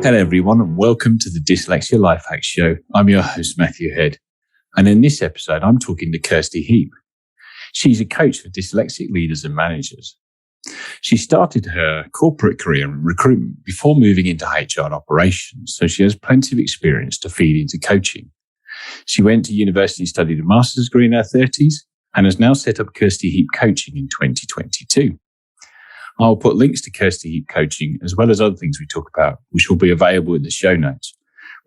Hello everyone and welcome to the Dyslexia Life Hacks Show. I'm your host Matthew Head, and in this episode I'm talking to Kirsty Heap. She's a coach for dyslexic leaders and managers. She started her corporate career in recruitment before moving into HR and operations, so she has plenty of experience to feed into coaching. She went to university and studied a master's degree in her 30s and has now set up Kirsty Heap Coaching in 2022. I'll put links to Kirsty Heap Coaching as well as other things we talk about, which will be available in the show notes,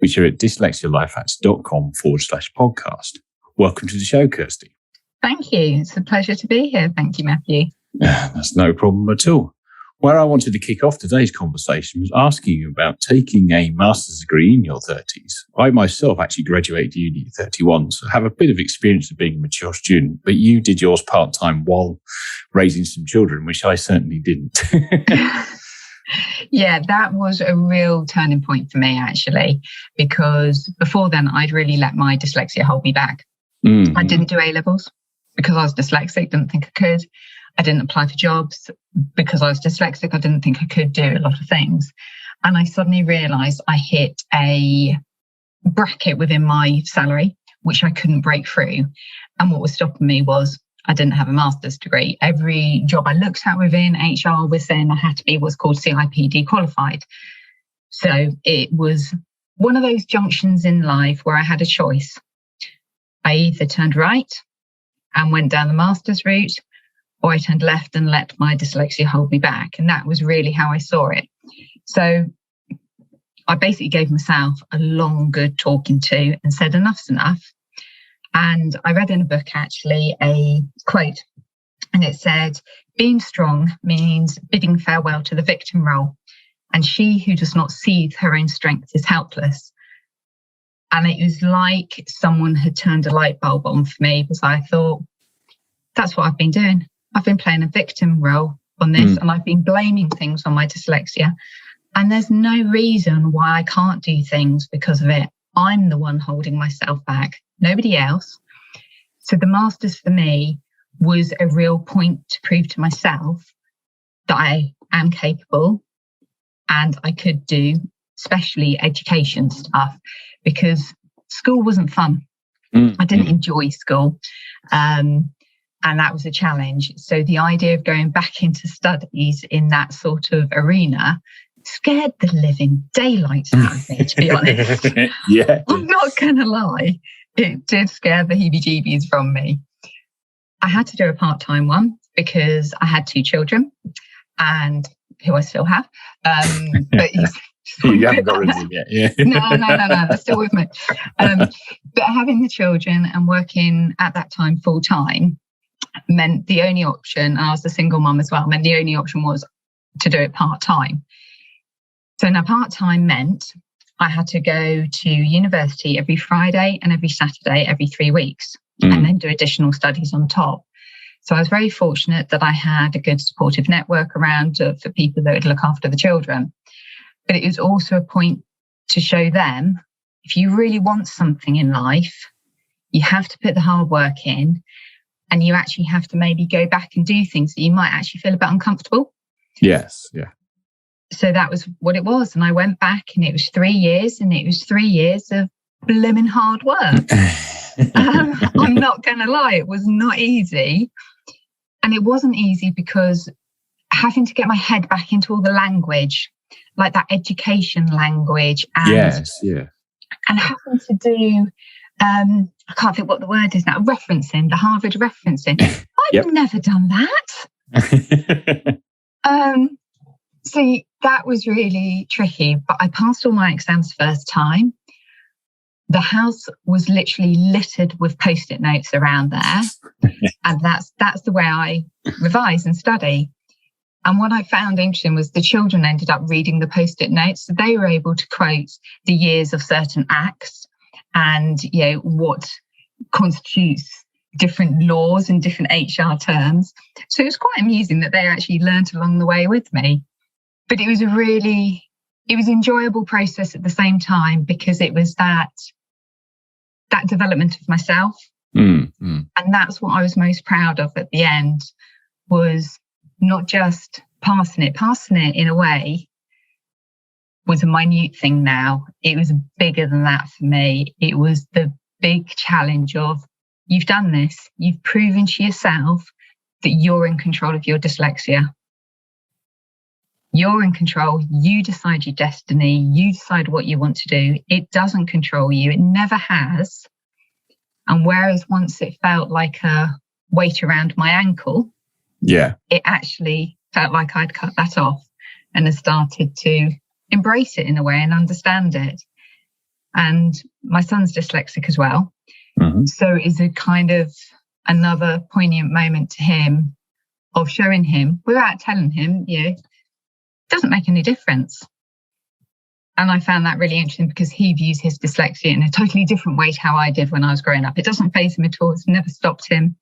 which are at dyslexialifehacks.com/podcast. Welcome to the show, Kirsty. Thank you. It's a pleasure to be here. Thank you, Matthew. That's no problem at all. Where I wanted to kick off today's conversation was asking you about taking a master's degree in your 30s. I myself actually graduated uni at 31, so I have a bit of experience of being a mature student, but you did yours part-time while raising some children, which I certainly didn't. Yeah, that was a real turning point for me, actually, because before then, I'd really let my dyslexia hold me back. Mm-hmm. I didn't do A-levels because I was dyslexic, didn't think I could. I didn't apply for jobs because I was dyslexic. I didn't think I could do a lot of things. And I suddenly realised I hit a bracket within my salary, which I couldn't break through. And what was stopping me was I didn't have a master's degree. Every job I looked at within HR was saying I had to be what's called CIPD qualified. So it was one of those junctions in life where I had a choice. I either turned right and went down the master's route, or I turned left and let my dyslexia hold me back. And that was really how I saw it. So I basically gave myself a long, good talking to and said, enough's enough. And I read in a book, actually, a quote, and it said, being strong means bidding farewell to the victim role. And she who does not see her own strength is helpless. And it was like someone had turned a light bulb on for me, because I thought, that's what I've been doing. I've been playing a victim role on this, and I've been blaming things on my dyslexia. And there's no reason why I can't do things because of it. I'm the one holding myself back, nobody else. So the masters for me was a real point to prove to myself that I am capable and I could do, especially education stuff, because school wasn't fun. I didn't enjoy school. And that was a challenge. So the idea of going back into studies in that sort of arena scared the living daylights out of me, to be honest. Yeah. I'm not going to lie. It did scare the heebie-jeebies from me. I had to do a part-time one because I had 2 children, and who I still have. But you haven't got rid of them yet. Yeah. No, they're still with me. But having the children and working at that time full-time meant the only option, I was a single mum as well, meant the only option was to do it part-time. So now part-time meant I had to go to university every Friday and every Saturday, every 3 weeks, and then do additional studies on top. So I was very fortunate that I had a good supportive network around for people that would look after the children. But it was also a point to show them, if you really want something in life, you have to put the hard work in. And you actually have to maybe go back and do things that you might actually feel a bit uncomfortable. Yes, yeah. So that was what it was. And I went back and it was 3 years, and it was 3 years of blooming hard work. I'm not going to lie, it was not easy. And it wasn't easy because having to get my head back into all the language, like that education language. And, yes, yeah. And having to do... I can't think what the word is now. Referencing, the Harvard referencing. I've never done that. See, that was really tricky, but I passed all my exams first time. The house was literally littered with Post-it notes around there. And that's the way I revise and study. And what I found interesting was the children ended up reading the Post-it notes. So they were able to quote the years of certain acts, and what constitutes different laws and different HR terms. So it was quite amusing that they actually learnt along the way with me. But it was an enjoyable process at the same time, because it was that development of myself. And that's what I was most proud of at the end, was not just passing it in a way was a minute thing now. It was bigger than that for me. It was the big challenge of, you've done this. You've proven to yourself that you're in control of your dyslexia. You're in control. You decide your destiny. You decide what you want to do. It doesn't control you. It never has. And whereas once it felt like a weight around my ankle, it actually felt like I'd cut that off and had started to embrace it in a way and understand it. And my son's dyslexic as well. Mm-hmm. So it's a kind of another poignant moment to him of showing him, without telling him, it doesn't make any difference. And I found that really interesting because he views his dyslexia in a totally different way to how I did when I was growing up. It doesn't faze him at all. It's never stopped him.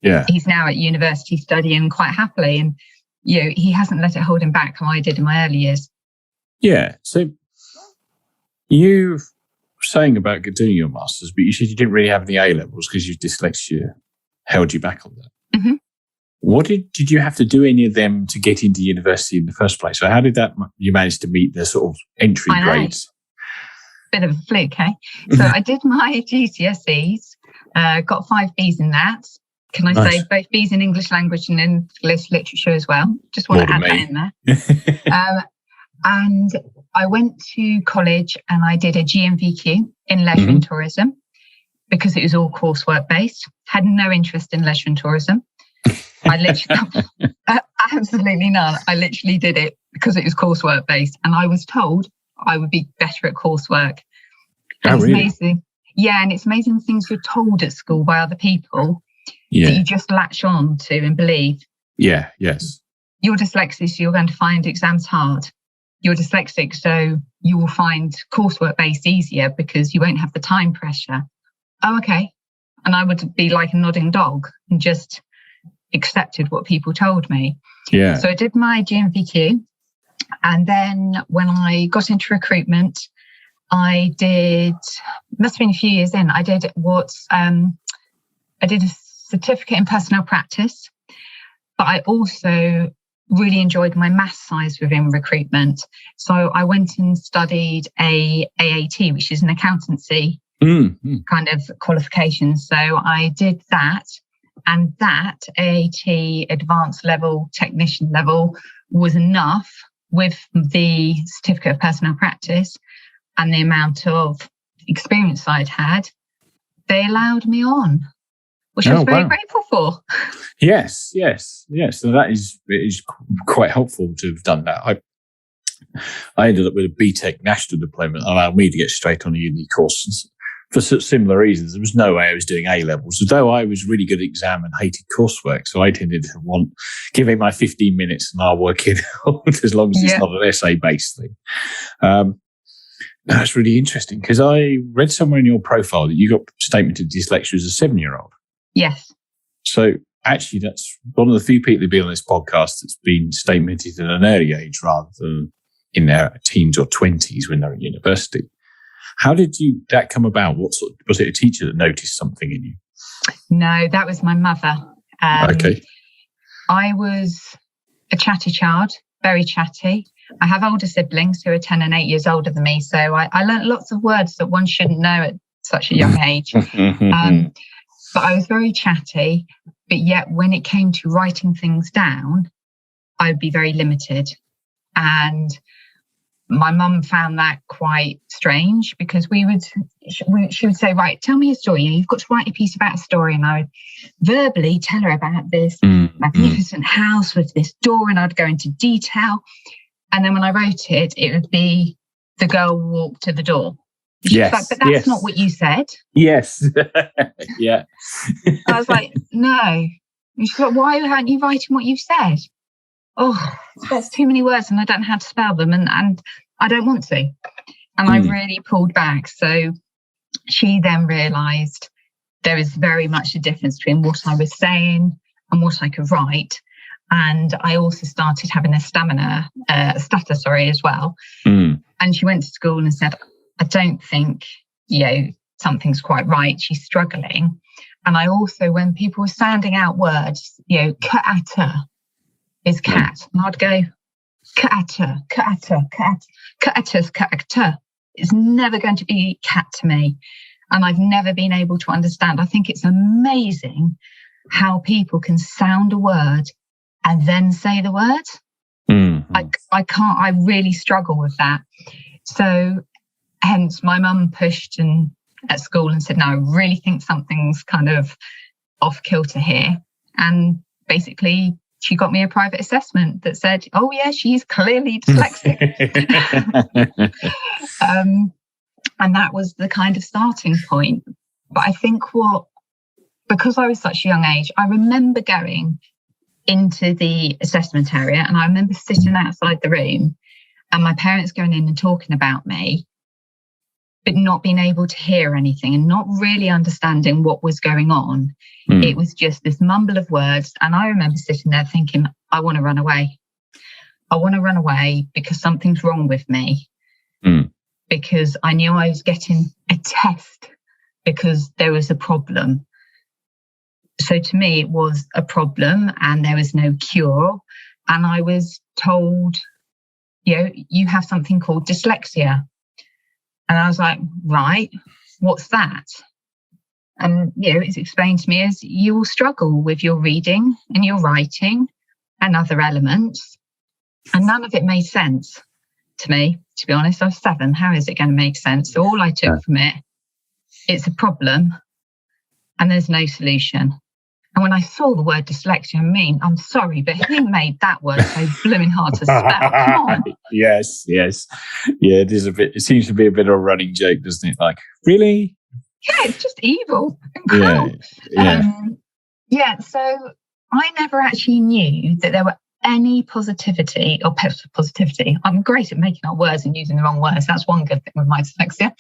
Yeah. He's now at university studying quite happily. And, he hasn't let it hold him back how I did in my early years. Yeah. So you were saying about doing your masters, but you said you didn't really have any A-levels because your dyslexia held you back on that. Mm-hmm. What did you have to do any of them to get into university in the first place? So how did you manage to meet the sort of entry grades? Bit of a fluke, eh? So I did my GCSEs, got 5 Bs in that. Can I say both Bs in English language and English literature as well? Just want to add that in there. And I went to college and I did a GMVQ in leisure and tourism because it was all coursework based. Had no interest in leisure and tourism. I literally, absolutely none. I literally did it because it was coursework based, and I was told I would be better at coursework. And it's amazing. Yeah, and it's amazing the things you're told at school by other people that you just latch on to and believe. Yeah, yes. You're dyslexic, so you're going to find exams hard. You're dyslexic, so you will find coursework based easier because you won't have the time pressure. Oh, okay. And I would be like a nodding dog and just accepted what people told me. Yeah. So I did my GMVQ, and then when I got into recruitment, I did, must have been a few years in, I did I did a certificate in personnel practice, but I also really enjoyed my maths sides within recruitment. So I went and studied a AAT, which is an accountancy kind of qualification. So I did that. And that AAT advanced level, technician level was enough with the certificate of personnel practice and the amount of experience I'd had. They allowed me on, which I was very grateful for. Yes. So it is quite helpful to have done that. I ended up with a BTEC national diploma that allowed me to get straight on a uni course. For similar reasons, there was no way I was doing A-levels, although I was really good at exam and hated coursework. So I tended to give me my 15 minutes and I'll work it out as long as it's not an essay-based thing. That's really interesting because I read somewhere in your profile that you got statement of dyslexia as a 7-year-old. Yes. So actually, that's one of the few people who've been on this podcast that's been statemented at an early age rather than in their teens or 20s when they're at university. How did that come about? What sort was it a teacher that noticed something in you? No, that was my mother. Okay. I was a chatty child, very chatty. I have older siblings who are 10 and 8 years older than me. So I learned lots of words that one shouldn't know at such a young age. But I was very chatty. But yet when it came to writing things down, I would be very limited. And my mum found that quite strange because she would say, right, tell me a story. You've got to write a piece about a story. And I would verbally tell her about this magnificent house with this door, and I'd go into detail. And then when I wrote it, it would be the girl walked to the door. Yes. Like, but that's not what you said. Yes. Yeah. I was like, no. And she's like, why aren't you writing what you've said? Oh, that's too many words and I don't know how to spell them and I don't want to. And I really pulled back. So she then realised there is very much a difference between what I was saying and what I could write. And I also started having a stutter, as well. And she went to school and said, I don't think, something's quite right. She's struggling. And I also, when people were sounding out words, cat is cat. And I'd go, character. It's never going to be cat to me. And I've never been able to understand. I think it's amazing how people can sound a word and then say the word. Mm-hmm. I really struggle with that. So hence my mum pushed at school and said, no, I really think something's kind of off kilter here. And basically she got me a private assessment that said, oh yeah, she's clearly dyslexic. And that was the kind of starting point. But I think because I was such a young age, I remember going into the assessment area and I remember sitting outside the room and my parents going in and talking about me, but not being able to hear anything and not really understanding what was going on. It was just this mumble of words. And I remember sitting there thinking, I want to run away. I want to run away because something's wrong with me. Because I knew I was getting a test because there was a problem. So to me, it was a problem and there was no cure. And I was told, you have something called dyslexia. And I was like, right, what's that? And, it's explained to me as you will struggle with your reading and your writing and other elements. And none of it made sense to me, to be honest. I was 7. How is it going to make sense? So all I took from it, it's a problem and there's no solution. And when I saw the word dyslexia, I'm sorry, but who made that word so blooming hard to spell? Come on. Yes. Yeah, it seems to be a bit of a running joke, doesn't it? Like, really? Yeah, it's just evil. Yeah. So I never actually knew that there were any positivity or positivity. I'm great at making up words and using the wrong words. That's one good thing with my dyslexia.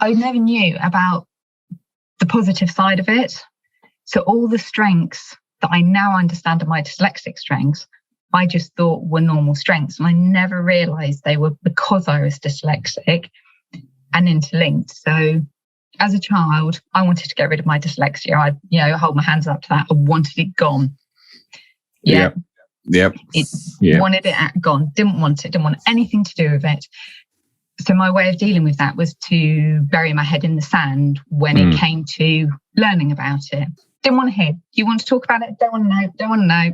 I never knew about the positive side of it. So all the strengths that I now understand are my dyslexic strengths, I just thought were normal strengths. And I never realized they were because I was dyslexic and interlinked. So as a child, I wanted to get rid of my dyslexia. I hold my hands up to that. I wanted it gone. Yep. Wanted it gone. Didn't want it. Didn't want anything to do with it. So my way of dealing with that was to bury my head in the sand when it came to learning about it. Didn't want to hear. You want to talk about it? Don't want to know.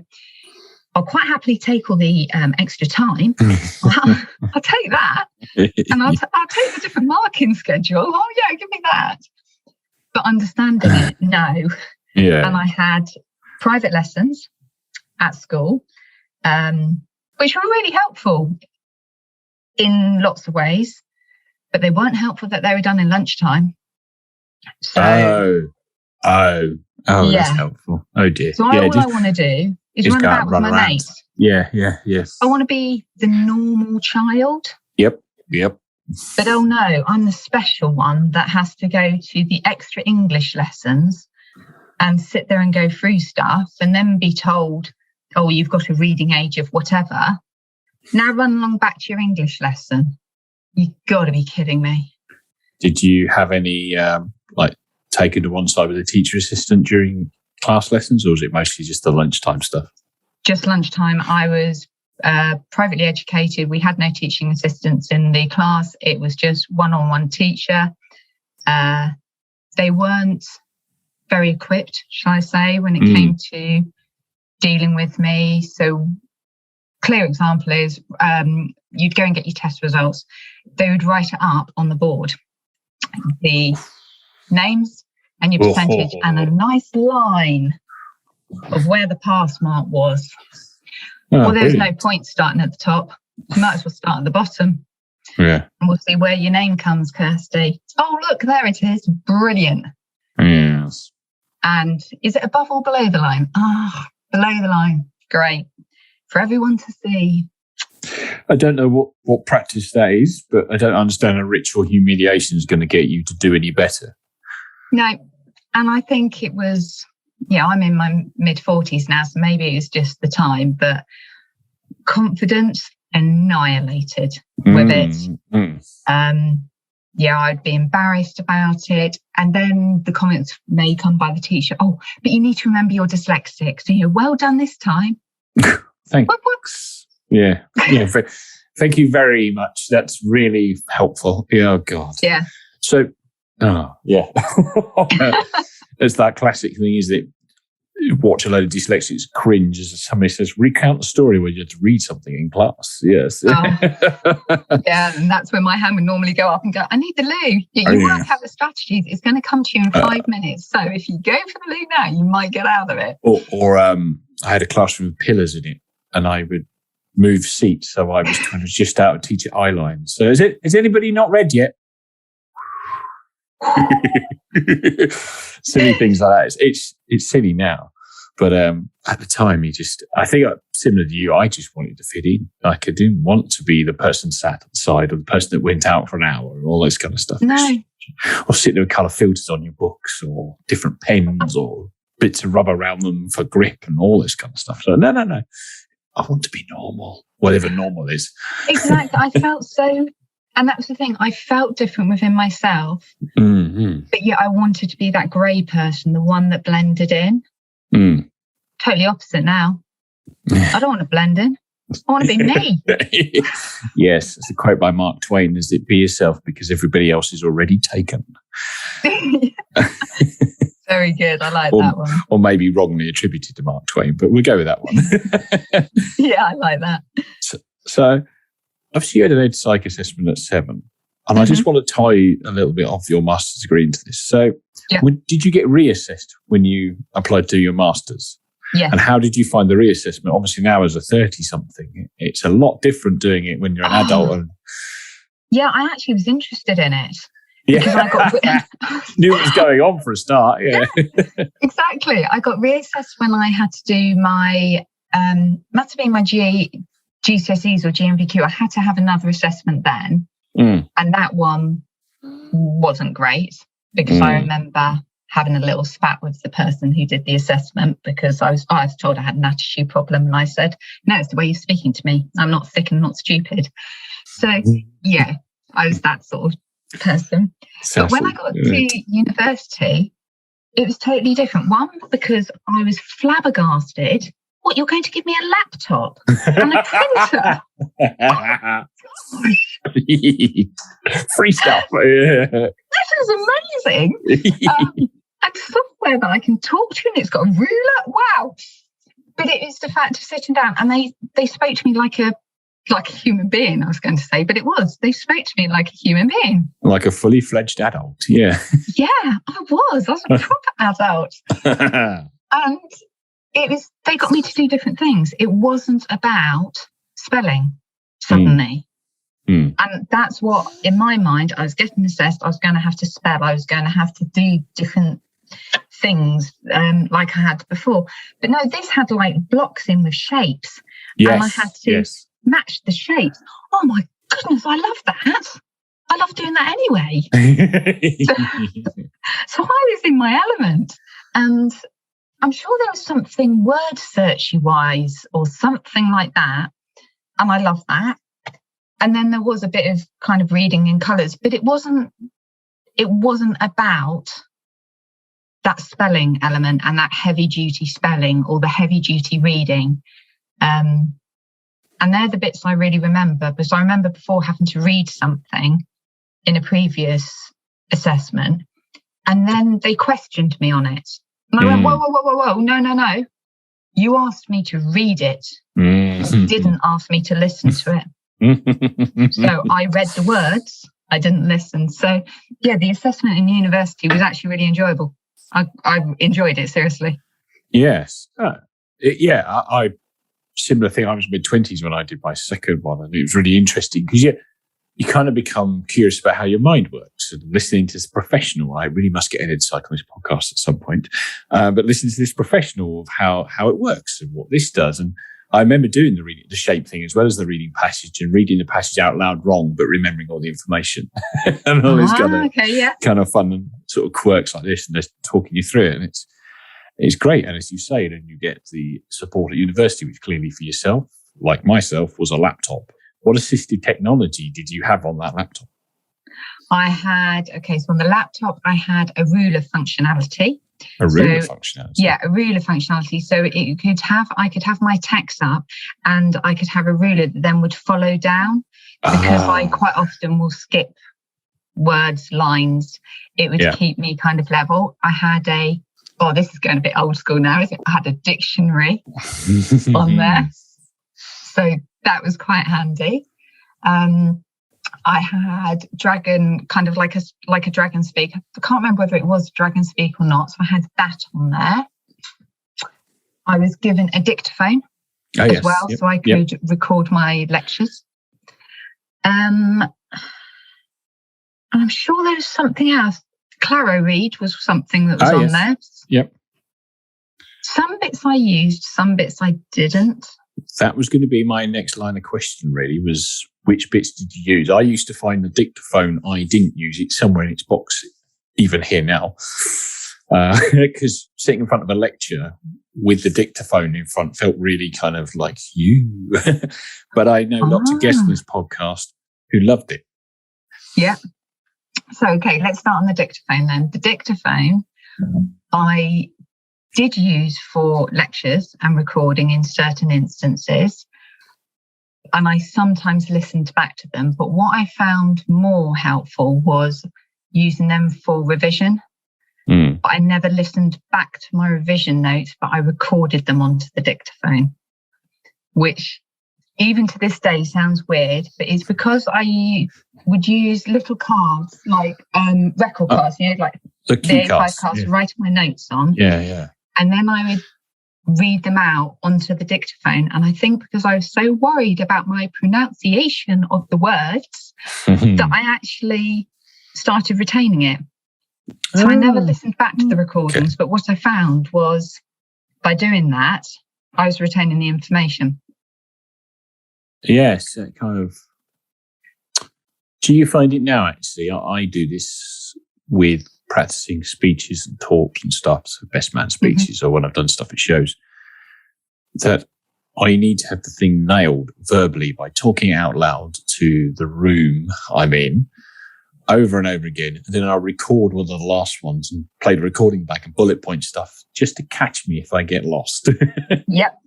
I'll quite happily take all the extra time. I'll take that. And I'll take the different marking schedule. Oh, yeah, give me that. But understanding it, no. Yeah. And I had private lessons at school, which were really helpful in lots of ways, but they weren't helpful that they were done in lunchtime. So, that's helpful. Oh, dear. So all I want to do is run about with my mates. Yeah. I want to be the normal child. Yep. But oh no, I'm the special one that has to go to the extra English lessons and sit there and go through stuff and then be told, oh, you've got a reading age of whatever. Now run along back to your English lesson. You've got to be kidding me. Did you have any taken to one side with a teacher assistant during class lessons, or was it mostly just the lunchtime stuff? Just lunchtime. I was privately educated. We had no teaching assistants in the class. It was just one-on-one teacher. They weren't very equipped, shall I say, when it came to dealing with me. So clear example is you'd go and get your test results. They would write it up on the board, the names and your percentage and a nice line of where the pass mark was. Well, there's no point starting at the top. You might as well start at the bottom. Yeah. And we'll see where your name comes, Kirsty. Oh, look, there it is. Brilliant. Yes. And is it above or below the line? Below the line. Great. For everyone to see. I don't know what practice that is, but I don't understand a ritual humiliation is going to get you to do any better. No. And I think it was, I'm in my mid-40s now, so maybe it was just the time, but confidence annihilated with it. I'd be embarrassed about it. And then the comments may come by the teacher, oh, but you need to remember you're dyslexic. So, well done this time. Thanks. Yeah. Thank you very much. That's really helpful. Oh, God. Yeah. So, it's that classic thing, is that you watch a load of dyslexics cringe as somebody says, recount the story where you had to read something in class. Yes. Yeah, and that's when my hand would normally go up and go, I need the loo. You work out the strategies. It's going to come to you in 5 minutes. So if you go for the loo now, you might get out of it. Or I had a classroom with pillars in it, and I would move seats. So I was kind of just out of teacher eye line. So is anybody not read yet? Silly things like that. It's silly now, but at the time, I think similar to you, I just wanted to fit in. Like, I didn't want to be the person sat at the side, or the person that went out for an hour, and all this kind of stuff. No. Or sit there with colour filters on your books, or different pens, or bits of rubber around them for grip, and all this kind of stuff. So no. I want to be normal, whatever normal is. Exactly. I felt so. And that was the thing. I felt different within myself. Mm-hmm. But yet I wanted to be that grey person, the one that blended in. Totally opposite now. I don't want to blend in. I want to be me. Yes. It's a quote by Mark Twain, is it, be yourself because everybody else is already taken. Very good. I like that one. Or maybe wrongly attributed to Mark Twain, but we'll go with that one. Yeah, I like that. So obviously you had an ed psych assessment at 7, and I just want to tie a little bit of your master's degree into this. So did you get reassessed when you applied to your master's? Yes. And how did you find the reassessment? Obviously now as a 30-something, it's a lot different doing it when you're an adult. Yeah, I actually was interested in it. Yeah. Because I got knew what was going on for a start. Yeah. Exactly. I got reassessed when I had to do my, must have been my GCSEs or GMVQ. I had to have another assessment then. And that one wasn't great, because I remember having a little spat with the person who did the assessment, because I was told I had an attitude problem, and I said, no, it's the way you're speaking to me. I'm not thick and not stupid. So yeah, I was that sort of person. But when I got to university, it was totally different. One, because I was flabbergasted. What, you're going to give me a laptop and a printer? Oh, free stuff. Yeah. This is amazing. And software that I can talk to, and it's got a ruler. Wow. But it is the fact of sitting down, and they spoke to me like a human being, I was going to say, but they spoke to me like a human being. Like a fully fledged adult. Yeah. Yeah, I was a proper adult. And they got me to do different things. It wasn't about spelling suddenly. And that's what, in my mind, I was getting assessed. I was going to have to spell. I was going to have to do different things like I had before. But no, this had like blocks in with shapes. Yes, and I had to match the shapes. Oh my goodness, I love that. I love doing that anyway. So I was in my element. And I'm sure there was something word searchy wise or something like that. And I love that. And then there was a bit of kind of reading in colours, but it wasn't about that spelling element and that heavy duty spelling or the heavy duty reading. And they're the bits I really remember, because I remember before having to read something in a previous assessment, and then they questioned me on it. And I went, whoa, no. You asked me to read it. You didn't ask me to listen to it. So I read the words, I didn't listen. So yeah, the assessment in university was actually really enjoyable. I enjoyed it, seriously. Yes. I similar thing. I was mid-20s when I did my second one, and it was really interesting because you kind of become curious about how your mind works. And listening to this professional, I really must get an insight on this podcast at some point. But listening to this professional of how it works and what this does. And I remember doing the shape thing as well as the reading passage, and reading the passage out loud wrong, but remembering all the information and all this kind of fun and sort of quirks like this, and just talking you through it. And it's great. And as you say, then you get the support at university, which clearly for yourself, like myself, was a laptop. What assistive technology did you have on that laptop? I had, so on the laptop, I had a ruler functionality. A ruler functionality. Yeah, a ruler functionality. So I could have my text up and I could have a ruler that then would follow down, because I quite often will skip words, lines. It would keep me kind of level. I had this is going a bit old school now, isn't it? I had a dictionary on there. So that was quite handy. I had Dragon, kind of like a Dragon Speak. I can't remember whether it was Dragon Speak or not. So I had that on there. I was given a dictaphone as well, so I could record my lectures. And I'm sure there was something else. Claro Read was something that was on there. Yep. Some bits I used, some bits I didn't. That was going to be my next line of question, really, was which bits did you use? I used to find the dictaphone, I didn't use it somewhere in its box, even here now. Because sitting in front of a lecture with the dictaphone in front felt really kind of like you. But I know lots of guests on this podcast who loved it. Yeah. So, okay, let's start on the dictaphone then. The dictaphone I did use for lectures and recording in certain instances, and I sometimes listened back to them. But what I found more helpful was using them for revision. But I never listened back to my revision notes, but I recorded them onto the dictaphone, which even to this day sounds weird, but it's because I would use little cards, like record cards, like the key cards, write my notes on. Yeah. And then I would read them out onto the dictaphone. And I think because I was so worried about my pronunciation of the words that I actually started retaining it. So I never listened back to the recordings, but what I found was by doing that, I was retaining the information. Yes, that kind of. Do you find it now, actually? I do this with practicing speeches and talks and stuff, so best man speeches, or when I've done stuff at shows, that I need to have the thing nailed verbally by talking out loud to the room I'm in over and over again. And then I'll record one of the last ones and play the recording back and bullet point stuff just to catch me if I get lost. Yep,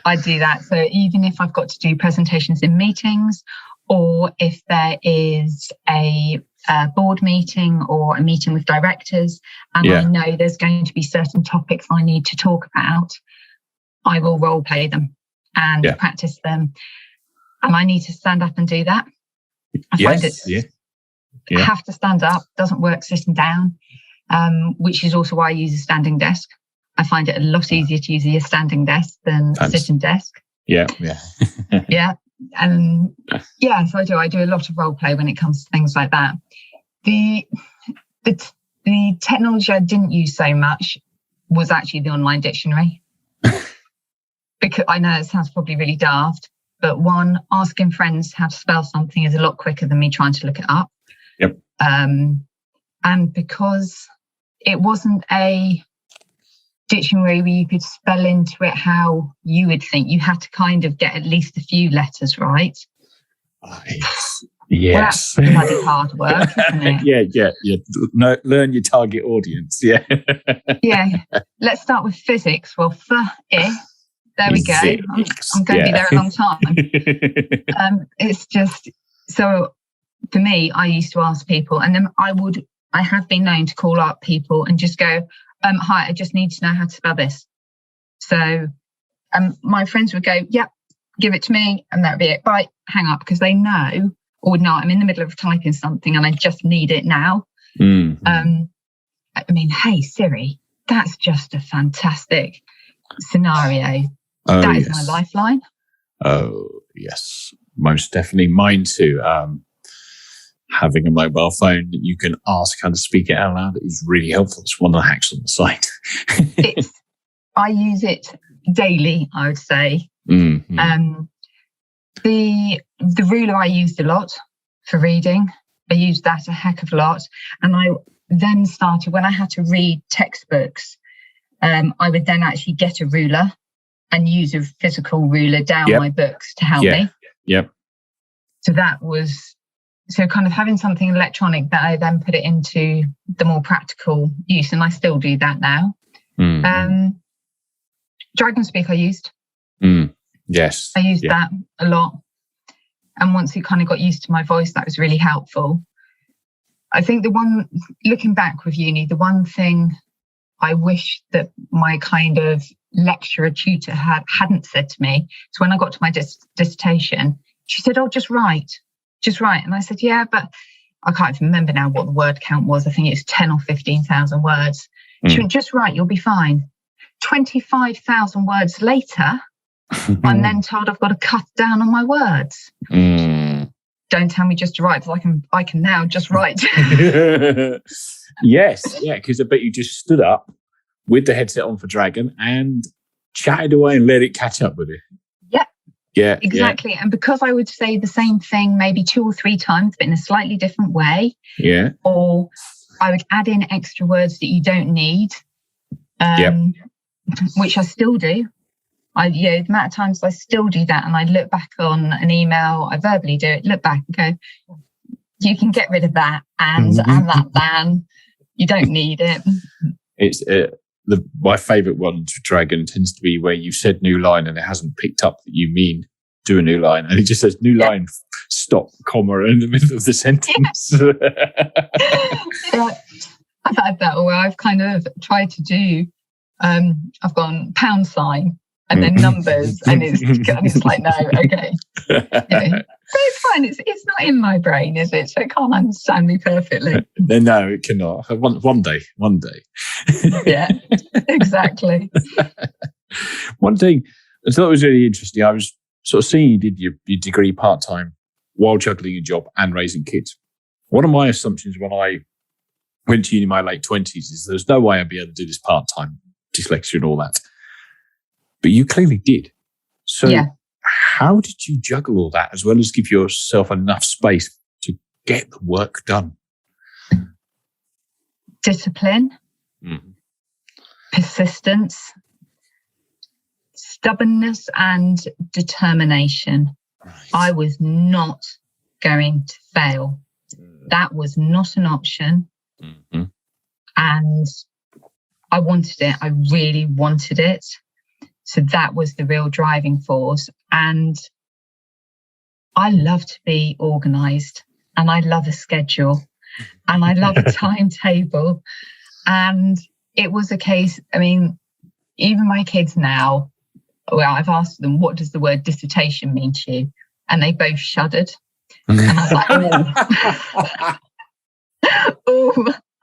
I do that. So even if I've got to do presentations in meetings, or if there is a board meeting or a meeting with directors, and I know there's going to be certain topics I need to talk about, I will role play them and practice them. And I need to stand up and do that. I find it. I have to stand up. Doesn't work sitting down, which is also why I use a standing desk. I find it a lot easier to use a standing desk than a sitting desk. Yeah. And so I do a lot of role play when it comes to things like that. The technology I didn't use so much was actually the online dictionary. Because I know it sounds probably really daft, but one, asking friends how to spell something is a lot quicker than me trying to look it up. Yep. And because it wasn't a dictionary where you could spell into it how you would think, you had to kind of get at least a few letters right. Yes. Well, that's bloody hard work, isn't it? Yeah. No, learn your target audience. Yeah. Let's start with physics. Well, there we go. I'm going to be there a long time. It's just, so for me, I used to ask people, and then I have been known to call up people and just go, hi, I just need to know how to spell this. So my friends would go, yep, give it to me, and that would be it. Bye, hang up, because they know, or no, I'm in the middle of typing something and I just need it now. I mean, hey, Siri, that's just a fantastic scenario. That is my lifeline. Oh, yes, most definitely. Mine too. Having a mobile phone that you can ask how to speak it out loud is really helpful. It's one of the hacks on the site. I use it daily, I would say. The ruler I used a lot for reading. I used that a heck of a lot. And I then started, when I had to read textbooks, I would then actually get a ruler and use a physical ruler down my books to help me. Yep. So that was so kind of having something electronic that I then put it into the more practical use, and I still do that now. Dragon Speak I used. Yes. I used that a lot. And once it kind of got used to my voice, that was really helpful. I think looking back with uni, the one thing I wish that my kind of lecturer tutor hadn't said to me, so when I got to my dissertation, she said, just write. And I said, yeah, but I can't even remember now what the word count was. I think it's 10 or 15,000 words. She went, just write, you'll be fine. 25,000 words later, I'm then told I've got to cut down on my words. Don't tell me just to write, because I can now just write. Yes, yeah, because I bet you just stood up with the headset on for Dragon and chatted away and let it catch up with it. Yeah, exactly. And because I would say the same thing maybe 2 or 3 times, but in a slightly different way. Yeah. Or I would add in extra words that you don't need, which I still do. The amount of times I still do that, and I look back on an email, I verbally do it, look back and go, you can get rid of that and that then. You don't need it. It's my favourite one to Dragon tends to be where you said new line and it hasn't picked up that you mean do a new line, and it just says new line, stop, comma in the middle of the sentence. I've had that where I've kind of tried to do, I've gone pound sign and then numbers, and it's like, no, okay. So it's fine. It's not in my brain, is it? So it can't understand me perfectly. No, it cannot. One day. Yeah, exactly. One thing I thought was really interesting, I was sort of seeing you did your degree part-time while juggling your job and raising kids. One of my assumptions when I went to uni in my late 20s is there's no way I'd be able to do this part-time, dyslexia and all that. But you clearly did. So how did you juggle all that as well as give yourself enough space to get the work done? Discipline, persistence, stubbornness, and determination. Right. I was not going to fail. That was not an option. And I wanted it. I really wanted it. So that was the real driving force. And I love to be organised, and I love a schedule, and I love a timetable. And it was a case, I mean, even my kids now, well, I've asked them, what does the word dissertation mean to you? And they both shuddered. And I was like,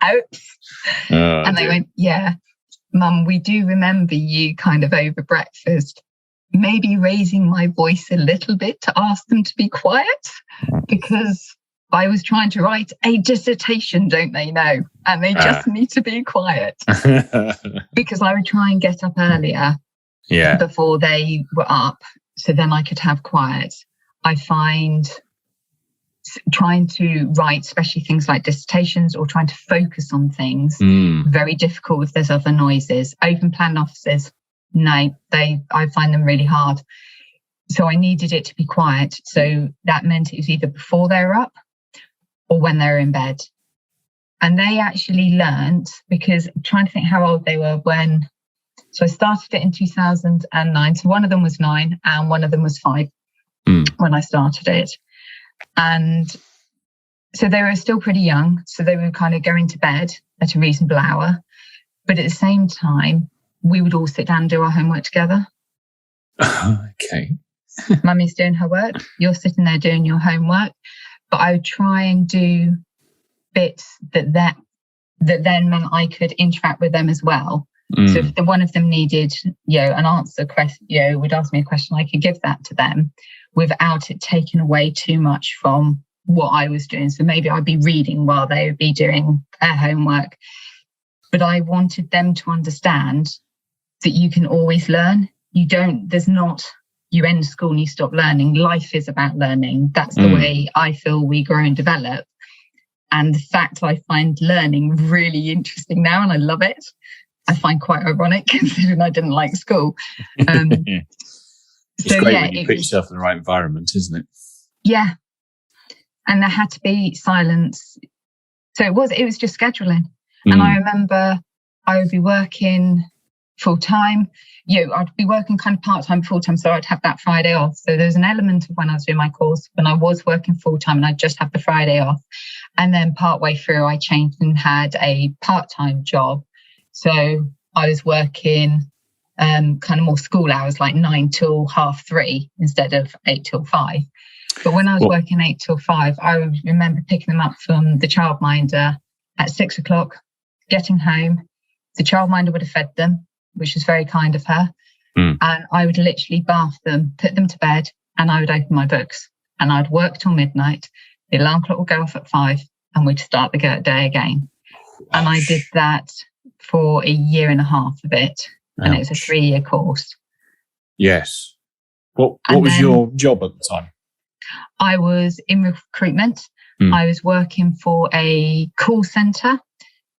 ouch. And they went, yeah, Mum, we do remember you kind of over breakfast, maybe raising my voice a little bit to ask them to be quiet, because I was trying to write a dissertation, don't they know? And they just need to be quiet. Because I would try and get up earlier before they were up, so then I could have quiet. I find trying to write, especially things like dissertations or trying to focus on things, very difficult if there's other noises. Open plan offices, no, I find them really hard. So I needed it to be quiet. So that meant it was either before they were up or when they were in bed. And they actually learnt, because I'm trying to think how old they were when, so I started it in 2009. So one of them was 9 and one of them was 5 when I started it. And so they were still pretty young. So they were kind of going to bed at a reasonable hour. But at the same time, we would all sit down and do our homework together. Okay. Mummy's doing her work. You're sitting there doing your homework. But I would try and do bits that then meant I could interact with them as well. So if one of them needed, an answer question, would ask me a question, I could give that to them without it taking away too much from what I was doing. So maybe I'd be reading while they would be doing their homework. But I wanted them to understand that you can always learn. You end school and you stop learning. Life is about learning. That's the way I feel we grow and develop. And the fact I find learning really interesting now, and I love it, I find quite ironic considering I didn't like school. It's great when you put yourself in the right environment, isn't it? Yeah. and there had to be silence. So it was just scheduling. And I remember I would be working full-time. I'd be working kind of part-time, full-time, so I'd have that Friday off. So there's an element of when I was doing my course, when I was working full-time and I'd just have the Friday off. And then partway through, I changed and had a part-time job. So I was working kind of more school hours, like 9 till 3:30 instead of 8 till 5. But when I was working 8 till 5, I remember picking them up from the childminder at 6 o'clock, getting home. The childminder would have fed them, which was very kind of her. And I would literally bath them, put them to bed, and I would open my books. And I'd work till midnight. The alarm clock would go off at 5, and we'd start the day again. And I did that for a year and a half of it. And it was a 3-year course. Yes. What was your job at the time? I was in recruitment. I was working for a call centre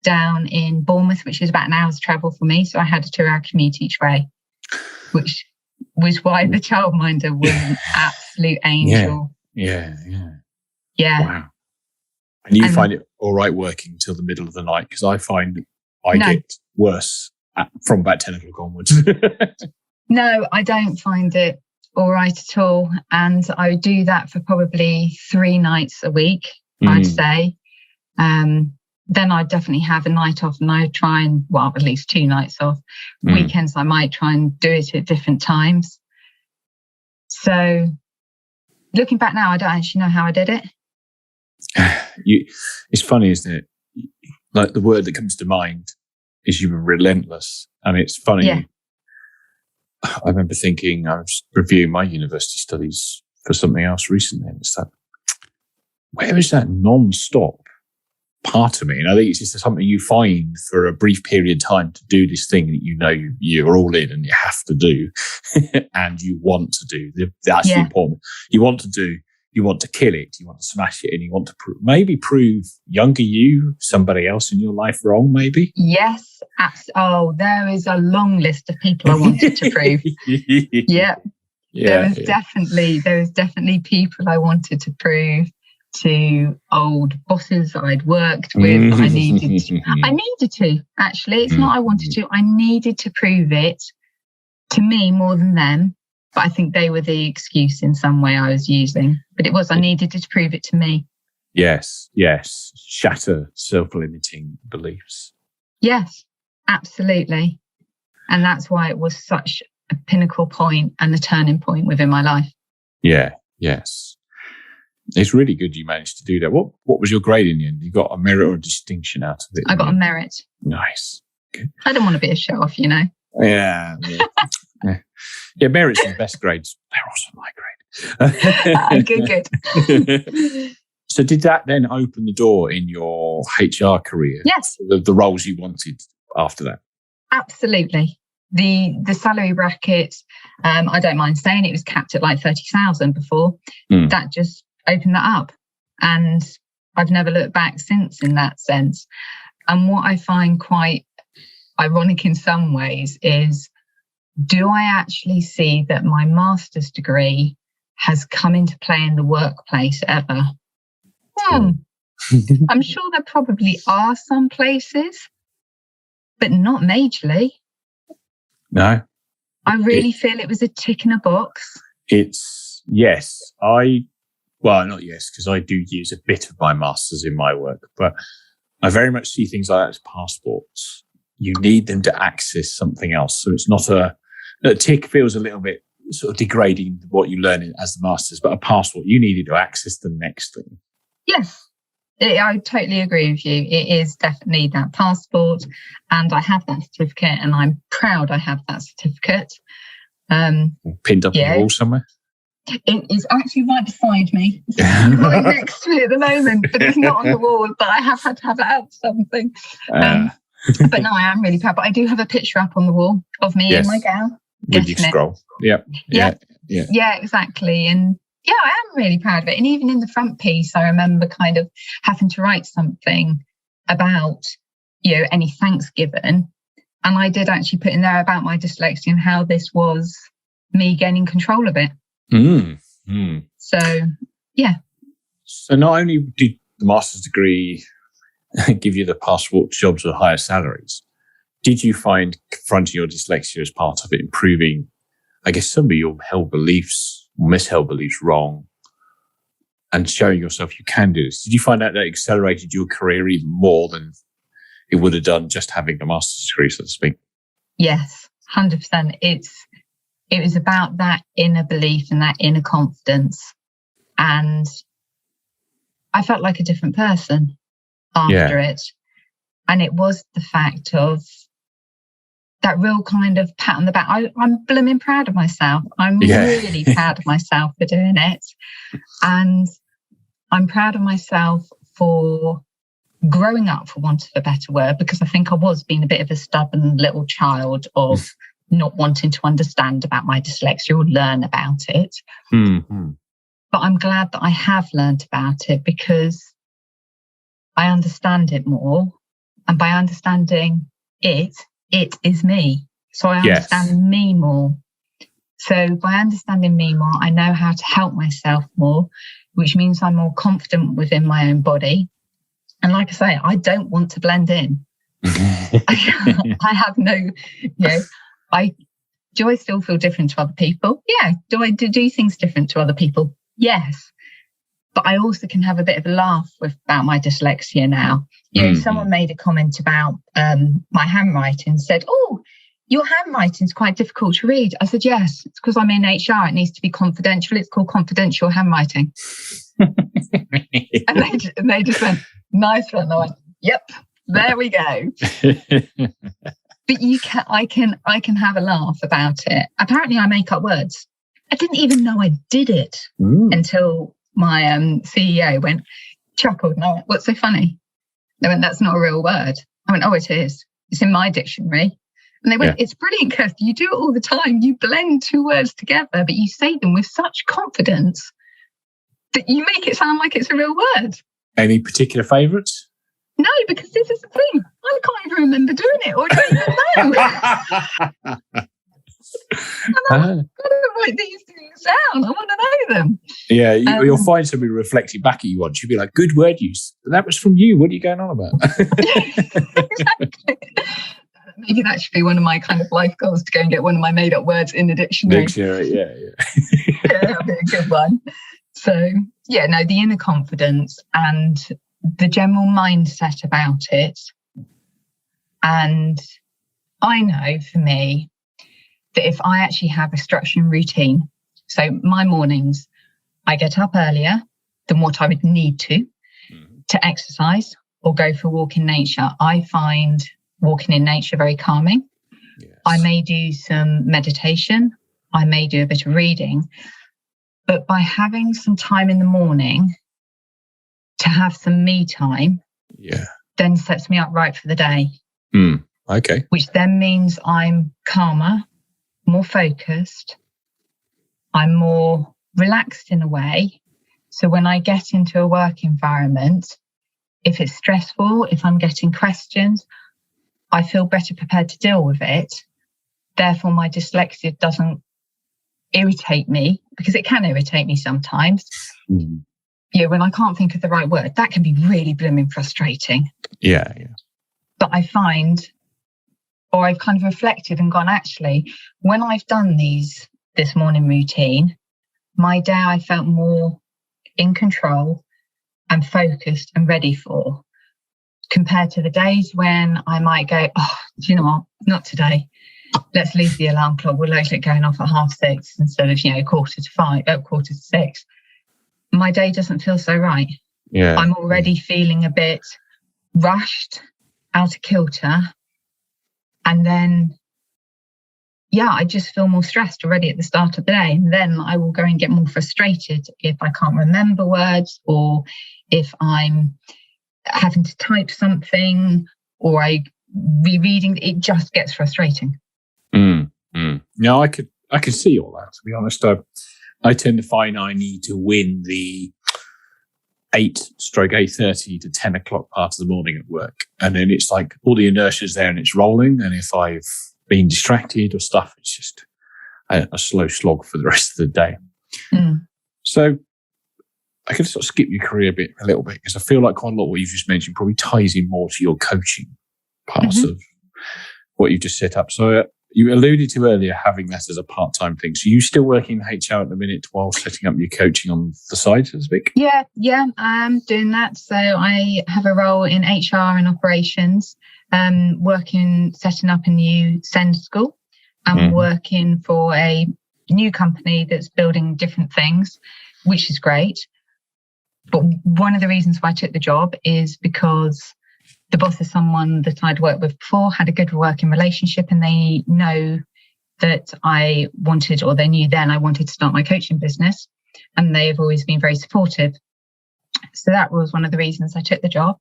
down in Bournemouth, which is about an hour's travel for me. So I had a 2-hour commute each way, which was why the childminder was an absolute angel. Yeah. Wow. And you find it all right working till the middle of the night? Because I find I get worse from about 10 o'clock onwards. No, I don't find it all right at all. And I would do that for probably 3 nights a week, I'd say. Then I'd definitely have a night off, and I'd try and, at least 2 nights off. Weekends, I might try and do it at different times. So looking back now, I don't actually know how I did it. It's funny, isn't it? Like the word that comes to mind is you were relentless. And it's funny. Yeah. I remember thinking, I was reviewing my university studies for something else recently, and it's like, where is that non-stop part of me? And I think it's just something you find for a brief period of time to do this thing that you're all in and you have to do and you want to do. That's the important. You want to do, you want to kill it, you want to smash it, and you want to maybe prove younger you, somebody else in your life wrong, maybe? Yes. There is a long list of people I wanted to prove. There was definitely people I wanted to prove to old bosses I'd worked with. I needed to, actually. It's not I wanted to. I needed to prove it to me more than them. But I think they were the excuse in some way I was using. But it was, I needed to prove it to me. Yes. Shatter self-limiting beliefs. Yes, absolutely. And that's why it was such a pinnacle point and the turning point within my life. Yeah, yes. It's really good you managed to do that. What was your grade in the end? You got a merit or a distinction out of it? I got a merit. Nice. Okay. I don't want to be a show-off, Yeah. Merits are the best grades. They're also my grade. Good. So did that then open the door in your HR career? Yes. The roles you wanted after that? Absolutely. The salary bracket, I don't mind saying it was capped at like 30,000 before. That just opened that up. And I've never looked back since in that sense. And what I find quite ironic in some ways is, do I actually see that my master's degree has come into play in the workplace ever? I'm sure there probably are some places, but not majorly. No. I really feel it was a tick in a box. It's, yes. Not yes, because I do use a bit of my master's in my work, but I very much see things like that as passports. You need them to access something else. So it's not a tick feels a little bit sort of degrading what you learn as the master's, but a passport, you needed to access the next thing. Yes, I totally agree with you. It is definitely that passport, and I have that certificate, and I'm proud I have that certificate. Pinned up on the wall somewhere? It is actually right beside me, right next to me at the moment, but it's not on the wall, but I have had to have it out for something. But no, I am really proud. But I do have a picture up on the wall of me in my gown. With your scroll. Yeah, exactly. And yeah, I am really proud of it. And even in the front piece, I remember kind of having to write something about, any thanks given. And I did actually put in there about my dyslexia and how this was me gaining control of it. So, yeah. So not only did the master's degree give you the passport to jobs with higher salaries, did you find confronting your dyslexia as part of it improving, I guess, some of your held beliefs, misheld beliefs wrong, and showing yourself you can do this? Did you find out that accelerated your career even more than it would have done just having a master's degree, so to speak? Yes, 100%. It was about that inner belief and that inner confidence. And I felt like a different person after it. And it was the fact of that real kind of pat on the back. I'm blooming proud of myself. I'm really proud of myself for doing it. And I'm proud of myself for growing up, for want of a better word, because I think I was being a bit of a stubborn little child of not wanting to understand about my dyslexia or learn about it. Mm-hmm. But I'm glad that I have learned about it because I understand it more. And by understanding it is me. So I understand me more. So by understanding me more, I know how to help myself more, which means I'm more confident within my own body. And like I say, I don't want to blend in. I have no, do I still feel different to other people? Yeah. Do I do things different to other people? Yes. But I also can have a bit of a laugh about my dyslexia now. Someone made a comment about my handwriting, said, "Oh, your handwriting's quite difficult to read." I said, "Yes, it's because I'm in HR. It needs to be confidential. It's called confidential handwriting." and they just went, "Nice one." I went, "Yep, there we go." But I can have a laugh about it. Apparently, I make up words. I didn't even know I did it until my CEO chuckled, and I went, "What's so funny?" They went, "That's not a real word." I went, "Oh, it is. It's in my dictionary." And they went, "It's brilliant, Kirsty. You do it all the time. You blend two words together, but you say them with such confidence that you make it sound like it's a real word." Any particular favourites? No, because this is the thing. I can't even remember doing it, or I don't even know. And I'm going to write these things down. I want to know them. Yeah, you'll find somebody reflecting back at you once. You'll be like, "Good word use. That was from you. What are you going on about?" Exactly. Maybe that should be one of my kind of life goals, to go and get one of my made up words in the dictionary. Yeah, that'd be a good one. So, the inner confidence and the general mindset about it. And I know for me that if I actually have a structure and routine, so my mornings, I get up earlier than what I would need to exercise or go for a walk in nature. I find walking in nature very calming. Yes. I may do some meditation. I may do a bit of reading. But by having some time in the morning to have some me time, then sets me up right for the day. Okay. Which then means I'm calmer, more focused. I'm more relaxed in a way. So when I get into a work environment, if it's stressful, if I'm getting questions, I feel better prepared to deal with it. Therefore, my dyslexia doesn't irritate me, because it can irritate me sometimes. When I can't think of the right word, that can be really blooming frustrating. Yeah. But I find, or I've kind of reflected and gone, actually, when I've done this morning routine, my day I felt more in control and focused and ready for, compared to the days when I might go, "Oh, do you know what? Not today. Let's leave the alarm clock. We'll let it going off at 6:30 instead of, 6:45. My day doesn't feel so right. Yeah. I'm already feeling a bit rushed, out of kilter. And then, I just feel more stressed already at the start of the day. And then I will go and get more frustrated if I can't remember words, or if I'm having to type something, or I rereading. It just gets frustrating. No, I could see all that, to be honest. I tend to find I need to win the 8/8:30 to 10 o'clock part of the morning at work. And then it's like all the inertia's there and it's rolling. And if I've been distracted or stuff, it's just a slow slog for the rest of the day. So I could sort of skip your career a little bit, because I feel like quite a lot of what you've just mentioned probably ties in more to your coaching parts of what you've just set up. So you alluded to earlier having that as a part-time thing. So you still working in HR at the minute while setting up your coaching on the side, so to speak? Yeah, I'm doing that. So I have a role in HR and operations, setting up a new SEND school. I'm working for a new company that's building different things, which is great. But one of the reasons why I took the job is because the boss is someone that I'd worked with before, had a good working relationship, and they know that they knew then I wanted to start my coaching business, and they've always been very supportive. So that was one of the reasons I took the job.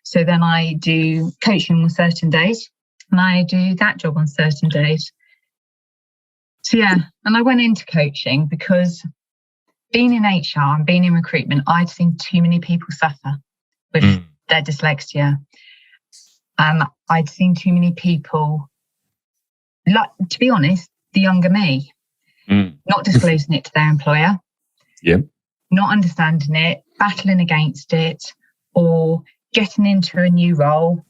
So then I do coaching on certain days, and I do that job on certain days. So yeah, and I went into coaching because being in HR and being in recruitment, I'd seen too many people suffer with their dyslexia. I'd seen too many people, like, to be honest, the younger me, not disclosing it to their employer, not understanding it, battling against it, or getting into a new role,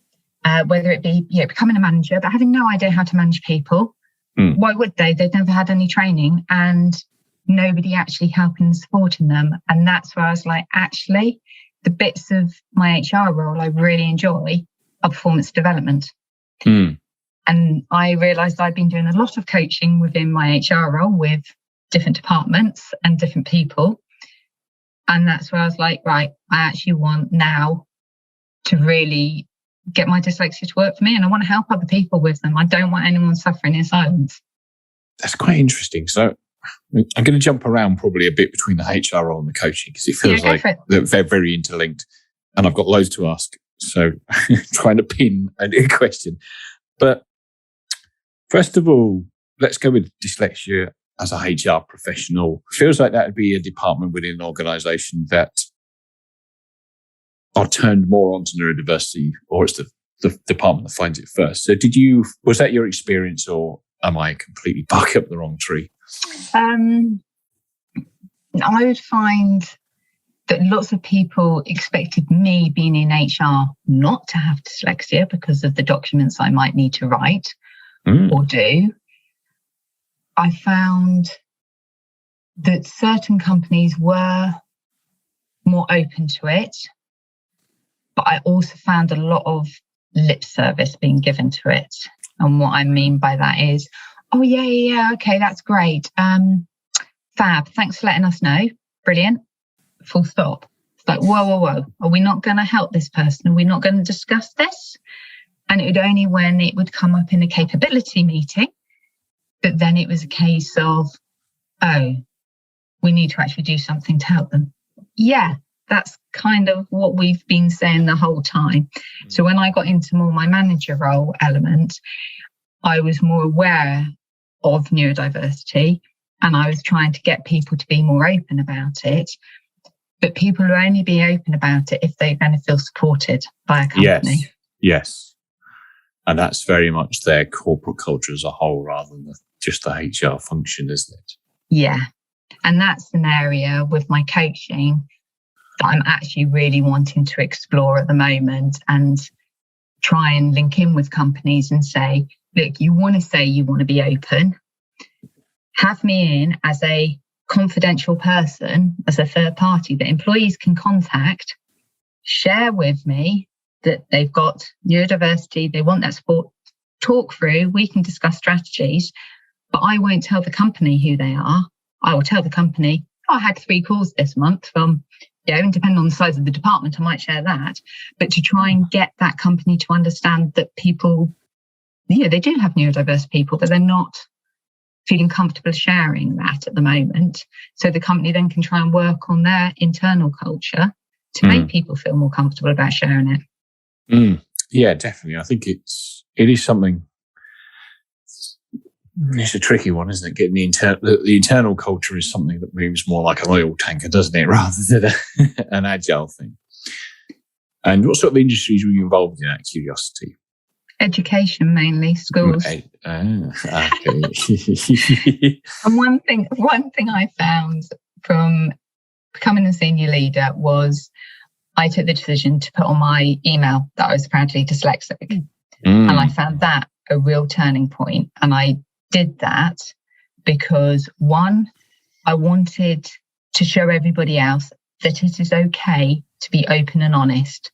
whether it be becoming a manager, but having no idea how to manage people. Why would they? They'd never had any training, and nobody actually helping and supporting them. And that's where I was like, actually, the bits of my HR role I really enjoy are performance development. And I realised I'd been doing a lot of coaching within my HR role with different departments and different people. And that's where I was like, right, I actually want now to really get my dyslexia to work for me, and I want to help other people with them. I don't want anyone suffering in silence. That's quite interesting. So I'm going to jump around probably a bit between the HR role and the coaching, because it feels like they're very interlinked, and I've got loads to ask. So trying to pin a question. But first of all, let's go with dyslexia as a HR professional. It feels like that would be a department within an organisation that are turned more onto neurodiversity, or it's the department that finds it first. So was that your experience, or am I completely barking up the wrong tree? I would find that lots of people expected me, being in HR, not to have dyslexia because of the documents I might need to write or do. I found that certain companies were more open to it, but I also found a lot of lip service being given to it. And what I mean by that is, oh, yeah, okay, that's great. Fab, thanks for letting us know. Brilliant. Full stop. It's like, whoa. Are we not going to help this person? Are we not going to discuss this? And it would only when it would come up in a capability meeting that then it was a case of, oh, we need to actually do something to help them. Yeah, that's kind of what we've been saying the whole time. So when I got into more my manager role element, I was more aware of neurodiversity, and I was trying to get people to be more open about it. But people will only be open about it if they're going to feel supported by a company. Yes. And that's very much their corporate culture as a whole, rather than just the HR function, isn't it? Yeah. And that's an area with my coaching that I'm actually really wanting to explore at the moment, and try and link in with companies and say, look, you want to say you want to be open, have me in as a confidential person, as a third party that employees can contact, share with me that they've got neurodiversity, they want that support, talk through, we can discuss strategies, but I won't tell the company who they are. I will tell the company, I had 3 calls this month from, and depending on the size of the department, I might share that. But to try and get that company to understand that people, they do have neurodiverse people, but they're not feeling comfortable sharing that at the moment. So the company then can try and work on their internal culture to make people feel more comfortable about sharing it. Yeah, definitely. I think it is something. It's a tricky one, isn't it? Getting the internal culture is something that moves more like an oil tanker, doesn't it, rather than an agile thing. And what sort of industries were you involved in, out of curiosity? Education, mainly schools. Okay. And one thing I found from becoming a senior leader was I took the decision to put on my email that I was apparently dyslexic. And I found that a real turning point. And I did that because, one, I wanted to show everybody else that it is okay to be open and honest.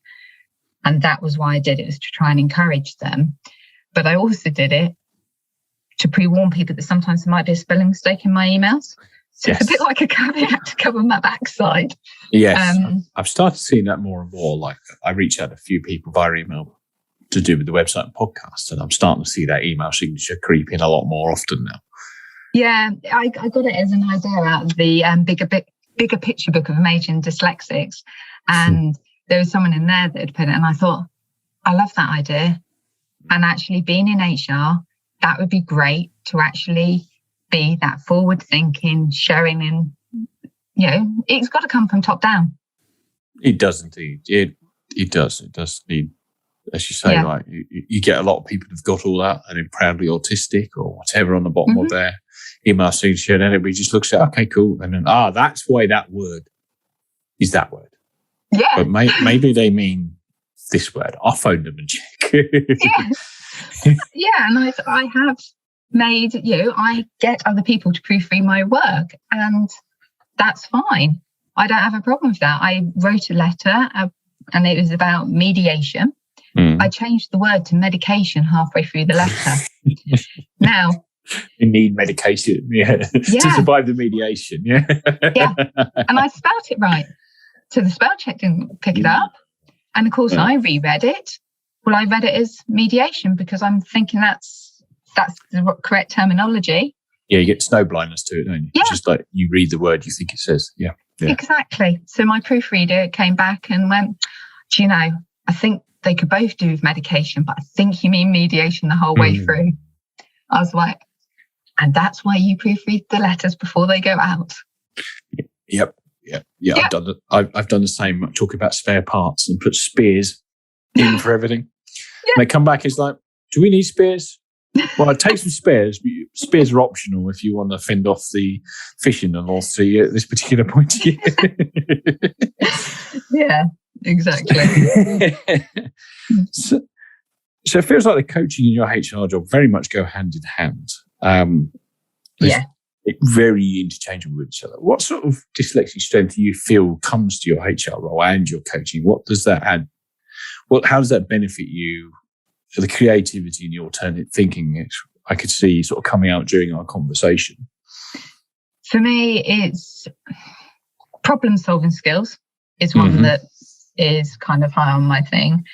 And that was why I did it, was to try and encourage them. But I also did it to pre-warn people that sometimes there might be a spelling mistake in my emails. So It's a bit like a caveat to cover my backside. Yes. I've started seeing that more and more. Like, I reach out to a few people via email to do with the website and podcast, and I'm starting to see that email signature creep in a lot more often now. Yeah, I got it as an idea out of the bigger picture book of Amazing Dyslexics. And there was someone in there that had put it, and I thought, I love that idea. And actually being in HR, that would be great to actually be that forward thinking, sharing, and, you know, it's got to come from top down. It does indeed. It does. It does need, as you say, like you get a lot of people who've got all that and are proudly autistic or whatever on the bottom of their email signature, and everybody just looks at, okay, cool. And then, that's why that word is that word. Yeah. But maybe they mean this word. I'll phone them and check. Yeah, and I have made, I get other people to proofread my work, and that's fine. I don't have a problem with that. I wrote a letter and it was about mediation. I changed the word to medication halfway through the letter. Now, you need medication, to survive the mediation. Yeah. And I spelt it right. So the spell check didn't pick it up. And of course, I reread it. Well, I read it as mediation because I'm thinking that's the correct terminology. Yeah, you get snow blindness to it, don't you? Yeah. It's just like you read the word you think it says. Yeah. Exactly. So my proofreader came back and went, do you know, I think they could both do with medication, but I think you mean mediation the whole way through. I was like, and that's why you proofread the letters before they go out. Yep. Yeah. I've done the same. I'm talking about spare parts and put spares in for everything. And they come back, it's like, do we need spares? Well, I'd take some spares, but spares are optional if you want to fend off the fishing and also at this particular point. Yeah, exactly. So it feels like the coaching and your HR job very much go hand in hand. Very interchangeable with each other. What sort of dyslexic strength do you feel comes to your HR role and your coaching? What does that add? How does that benefit you? The creativity and the alternate thinking, I could see sort of coming out during our conversation. For me, it's problem-solving skills is one that is kind of high on my thing.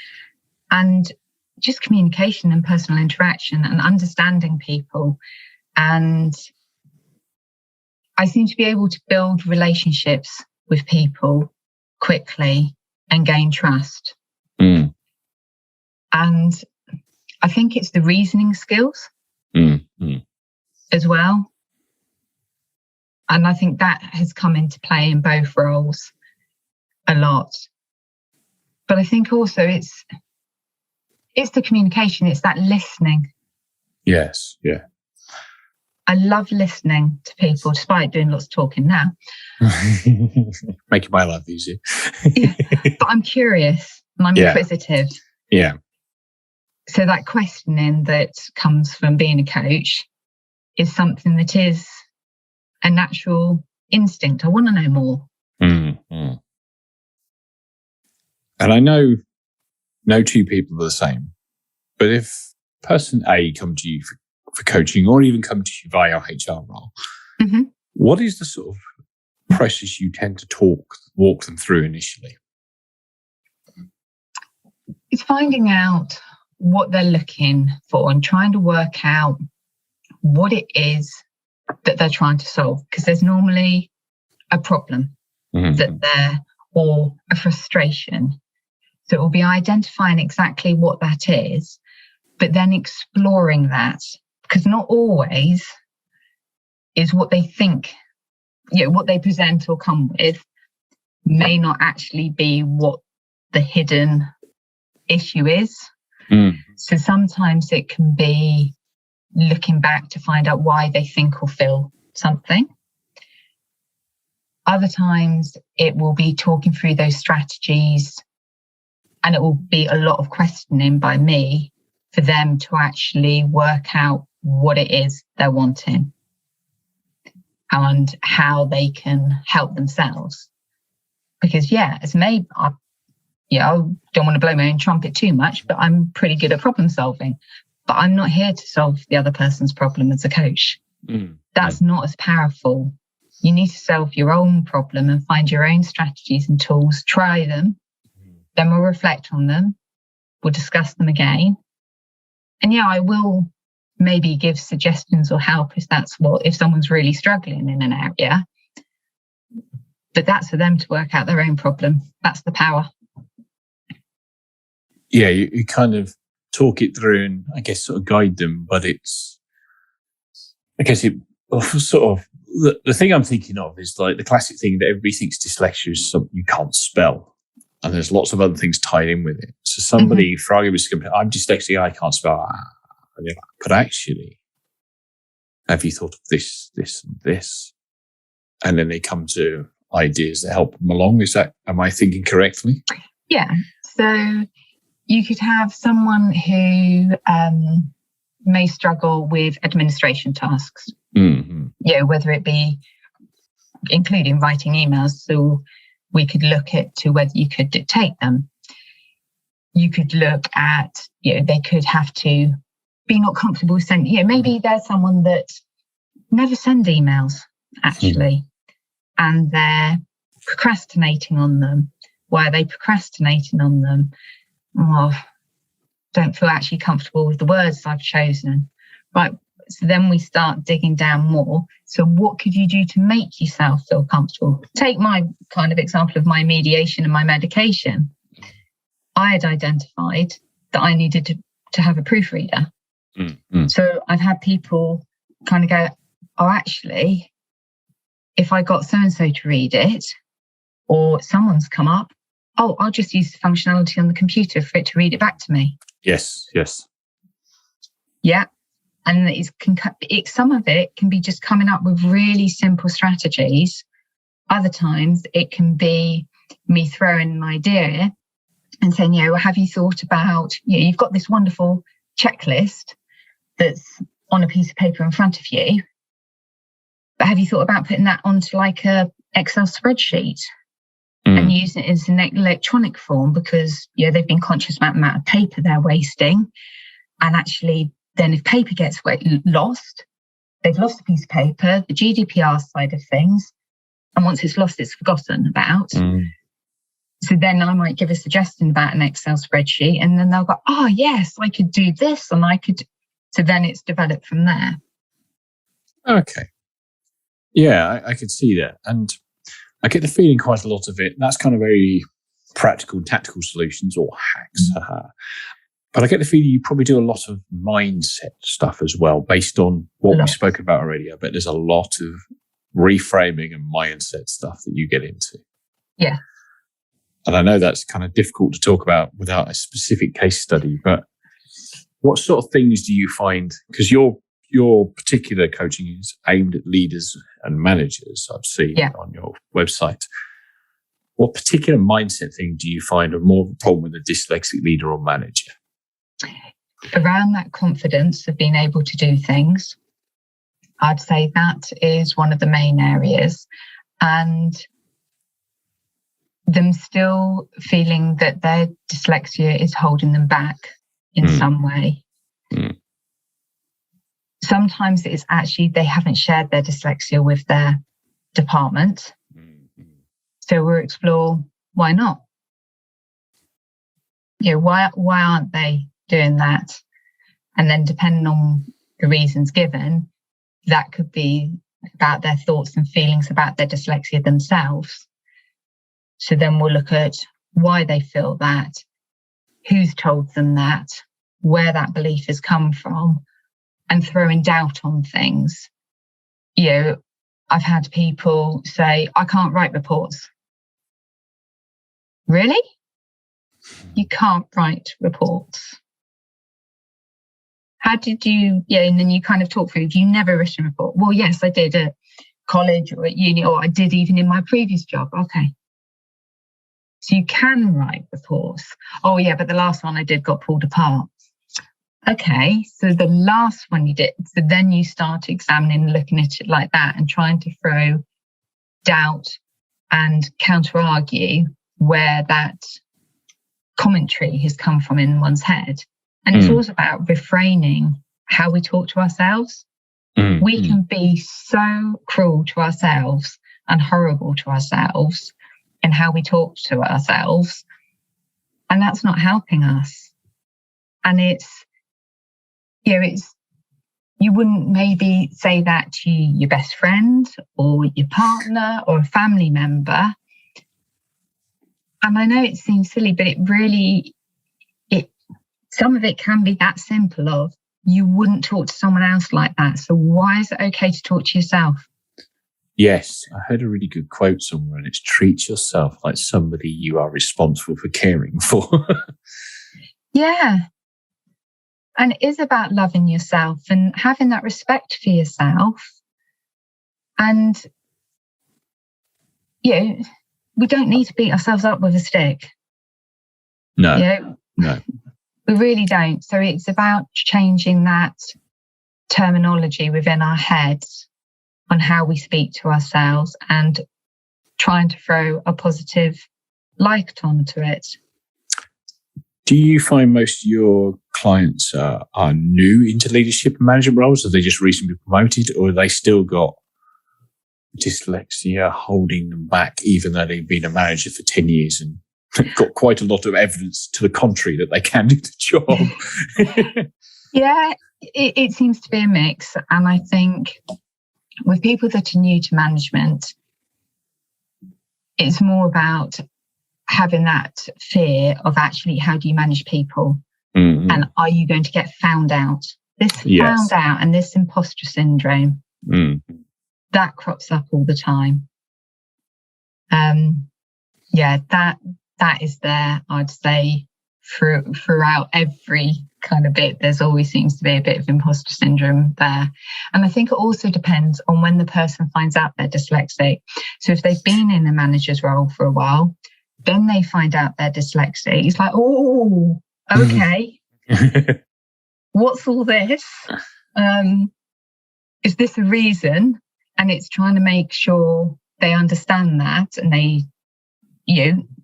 And just communication and personal interaction and understanding people. And I seem to be able to build relationships with people quickly and gain trust. And I think it's the reasoning skills as well. And I think that has come into play in both roles a lot. But I think also it's the communication, it's that listening. Yes, yeah. I love listening to people, despite doing lots of talking now. Making my life easier. But I'm curious and I'm inquisitive. Yeah. So that questioning that comes from being a coach is something that is a natural instinct. I want to know more. Mm-hmm. And I know no two people are the same. But if person A come to you for coaching or even come to you via HR role, what is the sort of process you tend to walk them through initially? It's finding out what they're looking for and trying to work out what it is that they're trying to solve. Because there's normally a problem or a frustration. So it will be identifying exactly what that is, but then exploring that. Because not always is what they think, what they present or come with may not actually be what the hidden issue is. So sometimes it can be looking back to find out why they think or feel something. Other times it will be talking through those strategies, and it will be a lot of questioning by me for them to actually work out what it is they're wanting and how they can help themselves. Because as me, I don't want to blow my own trumpet too much, but I'm pretty good at problem solving. But I'm not here to solve the other person's problem as a coach. That's not as powerful. You need to solve your own problem and find your own strategies and tools, try them. Then we'll reflect on them. We'll discuss them again. And I will maybe give suggestions or help if someone's really struggling in an area. But that's for them to work out their own problem. That's the power. Yeah, you kind of talk it through and I guess sort of guide them, but the thing I'm thinking of is like the classic thing that everybody thinks dyslexia is something you can't spell. And there's lots of other things tied in with it. So somebody, for argument's sake, I'm dyslexic, I can't spell. But actually, have you thought of this, this, and this? And then they come to ideas that help them along. Am I thinking correctly? Yeah. So you could have someone who may struggle with administration tasks. Whether it be including writing emails. So we could look at to whether you could dictate them. You could look at, they could have to be not comfortable sending, maybe there's someone that never send emails actually, and they're procrastinating on them. Why are they procrastinating on them? Don't feel actually comfortable with the words I've chosen. Right. So then we start digging down more. So what could you do to make yourself feel comfortable? Take my kind of example of my mediation and my medication. I had identified that I needed to have a proofreader. So I've had people kind of go, actually, if I got so-and-so to read it, or someone's come up, I'll just use the functionality on the computer for it to read it back to me. Yes. Yeah. And some of it can be just coming up with really simple strategies. Other times it can be me throwing an idea and saying, have you thought about, you've got this wonderful checklist that's on a piece of paper in front of you, but have you thought about putting that onto like a Excel spreadsheet and using it as an electronic form? Because, they've been conscious about the amount of paper they're wasting. And actually, then if paper gets lost, they've lost a piece of paper, the GDPR side of things. And once it's lost, it's forgotten about. So then I might give a suggestion about an Excel spreadsheet, and then they'll go, yes, I could do this, and I could. So then it's developed from there. Okay. Yeah, I could see that. And I get the feeling quite a lot of it. That's kind of very practical, tactical solutions or hacks. But I get the feeling you probably do a lot of mindset stuff as well, based on what we spoke about already. I bet there's a lot of reframing and mindset stuff that you get into. Yeah. And I know that's kind of difficult to talk about without a specific case study, but what sort of things do you find? Because your particular coaching is aimed at leaders and managers, I've seen on your website. What particular mindset thing do you find are more of a problem with a dyslexic leader or manager? Around that confidence of being able to do things, I'd say that is one of the main areas. And them still feeling that their dyslexia is holding them back in some way. Sometimes it's actually they haven't shared their dyslexia with their department. So we'll explore why not. Why aren't they doing that? And then depending on the reasons given, that could be about their thoughts and feelings about their dyslexia themselves. So then we'll look at why they feel that, who's told them that, where that belief has come from, and throwing doubt on things. I've had people say, I can't write reports. Really? You can't write reports. How did you, and then you kind of talk through, have you never written a report? Well, yes, I did a college or at uni, or I did even in my previous job. Okay. So you can write reports. Oh yeah, but the last one I did got pulled apart. Okay, so the last one you did, so then you start examining, looking at it like that and trying to throw doubt and counter-argue where that commentary has come from in one's head. And it's also about refraining how we talk to ourselves. We can be so cruel to ourselves and horrible to ourselves in how we talk to ourselves. And that's not helping us. And you wouldn't maybe say that to your best friend or your partner or a family member. And I know it seems silly, but some of it can be that simple of you wouldn't talk to someone else like that. So why is it okay to talk to yourself? Yes, I heard a really good quote somewhere, and it's treat yourself like somebody you are responsible for caring for. Yeah. And it is about loving yourself and having that respect for yourself. And, we don't need to beat ourselves up with a stick. No, no. We really don't. So it's about changing that terminology within our heads on how we speak to ourselves and trying to throw a positive light onto it. Do you find most of your clients are new into leadership and management roles? Have they just recently promoted, or have they still got dyslexia holding them back, even though they've been a manager for 10 years and got quite a lot of evidence to the contrary that they can do the job? Yeah, it seems to be a mix. And I think with people that are new to management, it's more about having that fear of actually how do you manage people, and are you going to get found out? This found out and this impostor syndrome that crops up all the time. That is there, I'd say, throughout every kind of bit. There's always seems to be a bit of imposter syndrome there. And I think it also depends on when the person finds out they're dyslexic. So if they've been in a manager's role for a while, then they find out they're dyslexic. It's like, oh, okay. What's all this? Is this a reason? And it's trying to make sure they understand that and they,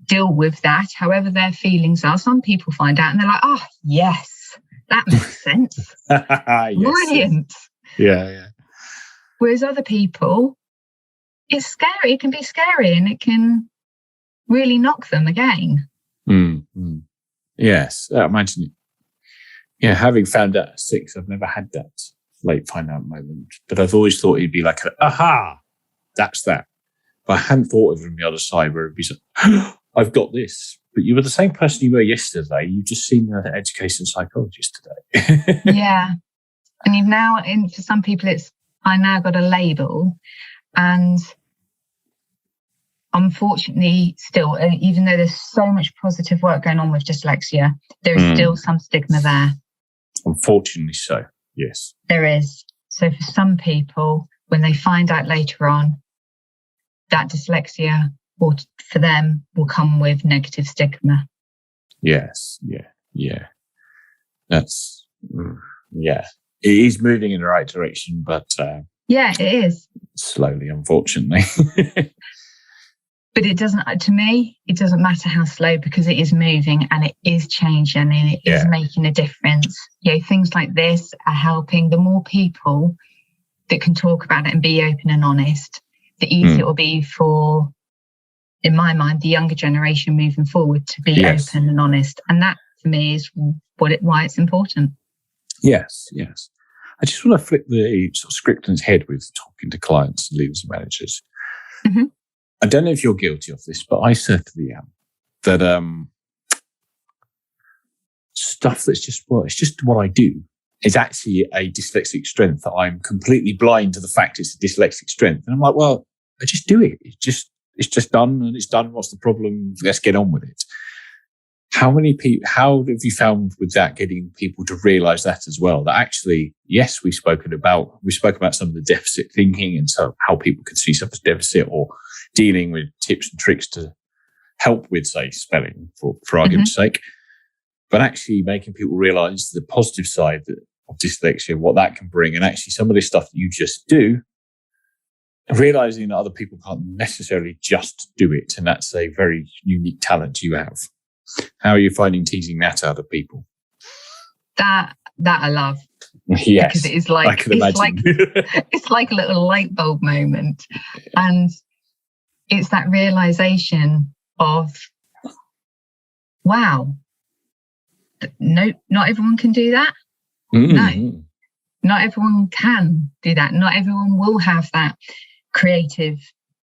deal with that, however their feelings are. Some people find out and they're like, oh, yes, that makes sense. Yes. Brilliant. Yeah. Whereas other people, it's scary. It can be scary and it can really knock them again. Yes, I imagine it. Yeah, having found out at 6, I've never had that late find out moment, but I've always thought it'd be like, aha, that's that. But I hadn't thought of it from the other side where it'd be so, I've got this. But you were the same person you were yesterday. You've just seen an education psychologist today. Yeah. And you've now, for some people, I now got a label. And unfortunately, still, even though there's so much positive work going on with dyslexia, there is still some stigma there. Unfortunately so, yes. There is. So for some people, when they find out later on, that dyslexia for them will come with negative stigma. Yes, yeah. That's, it is moving in the right direction, but... yeah, it is. Slowly, unfortunately. But to me, it doesn't matter how slow, because it is moving and it is changing and it is making a difference. Things like this are helping. The more people that can talk about it and be open and honest, the easier it will be for, in my mind, the younger generation moving forward to be open and honest. And that, for me, is why it's important. Yes. I just want to flip the sort of script on its head with talking to clients and leaders and managers. Mm-hmm. I don't know if you're guilty of this, but I certainly am. That stuff that's it's just what I do. It's actually a dyslexic strength that I'm completely blind to the fact it's a dyslexic strength. And I'm like, well, I just do it. It's just done and it's done. What's the problem? Let's get on with it. How have you found with that getting people to realize that as well? That actually, yes, we spoke about some of the deficit thinking and so how people can see stuff as deficit, or dealing with tips and tricks to help with, say, spelling for argument's sake, but actually making people realize the positive side of dyslexia, what that can bring, and actually some of this stuff that you just do, realizing that other people can't necessarily just do it, and that's a very unique talent you have. How are you finding teasing that out of people? That I love. Yes, because it is like, I can imagine. It's like a little light bulb moment, and it's that realization of, wow, no, not everyone can do that. No, not everyone can do that. Not everyone will have that creative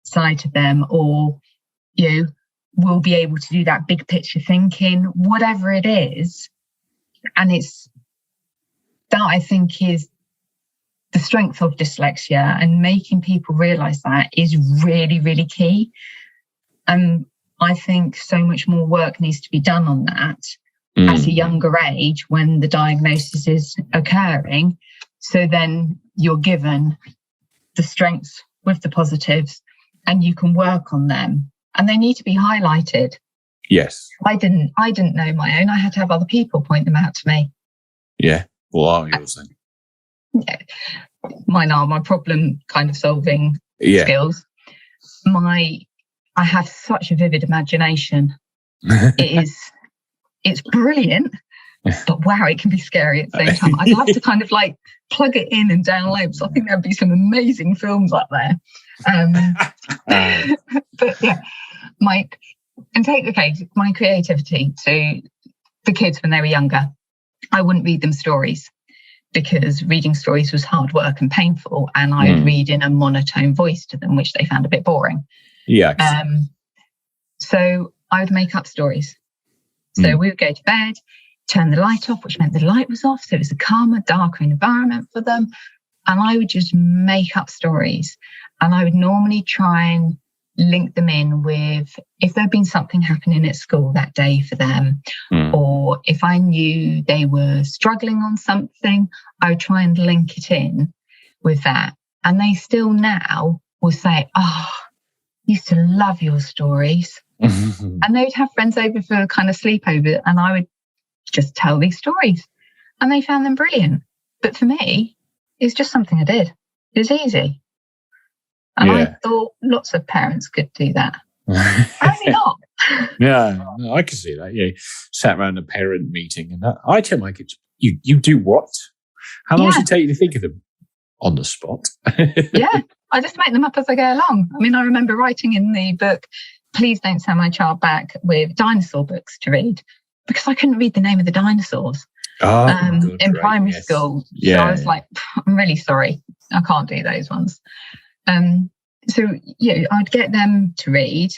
side to them, or will be able to do that big picture thinking, whatever it is. And it's that, I think, is the strength of dyslexia, and making people realize that is really, really key. And I think so much more work needs to be done on that at a younger age when the diagnosis is occurring. So then you're given the strengths with the positives and you can work on them. And they need to be highlighted. Yes. I didn't know my own. I had to have other people point them out to me. Yeah. What are yours then? Yeah. Mine are my problem kind of solving skills. I have such a vivid imagination. It's brilliant, but wow, it can be scary at the same time. I'd love to kind of like plug it in and download. So I think there'd be some amazing films up there. But yeah, my creativity to the kids when they were younger, I wouldn't read them stories because reading stories was hard work and painful, and I would read in a monotone voice to them, which they found a bit boring. Yeah. So I would make up stories. So we would go to bed, turn the light off, which meant the light was off, so it was a calmer, darker environment for them. And I would just make up stories. And I would normally try and link them in with if there'd been something happening at school that day for them, or if I knew they were struggling on something, I would try and link it in with that. And they still now will say, "Oh, I used to love your stories." And they would have friends over for kind of sleepover, and I would just tell these stories, and they found them brilliant. But for me, it's just something I did. It was easy. And I thought lots of parents could do that. Apparently not. Yeah, I can see that. Yeah, sat around a parent meeting, and I tell my kids, "You do what? How long does it take you to think of them?" On the spot. Yeah, I just make them up as I go along. I mean, I remember writing in the book, "Please don't send my child back with dinosaur books to read," because I couldn't read the name of the dinosaurs in primary school. So I was like, "I'm really sorry, I can't do those ones." So I'd get them to read,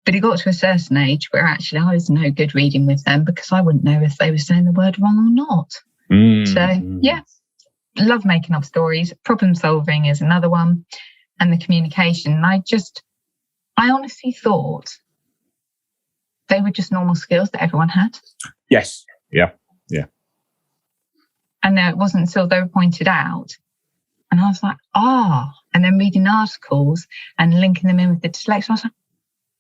but it got to a certain age where actually I was no good reading with them because I wouldn't know if they were saying the word wrong or not. Love making up stories. Problem solving is another one, and the communication. I honestly thought they were just normal skills that everyone had. Yes. Yeah. And it wasn't until they were pointed out, and I was like, and then reading articles and linking them in with the dyslexia, I was like,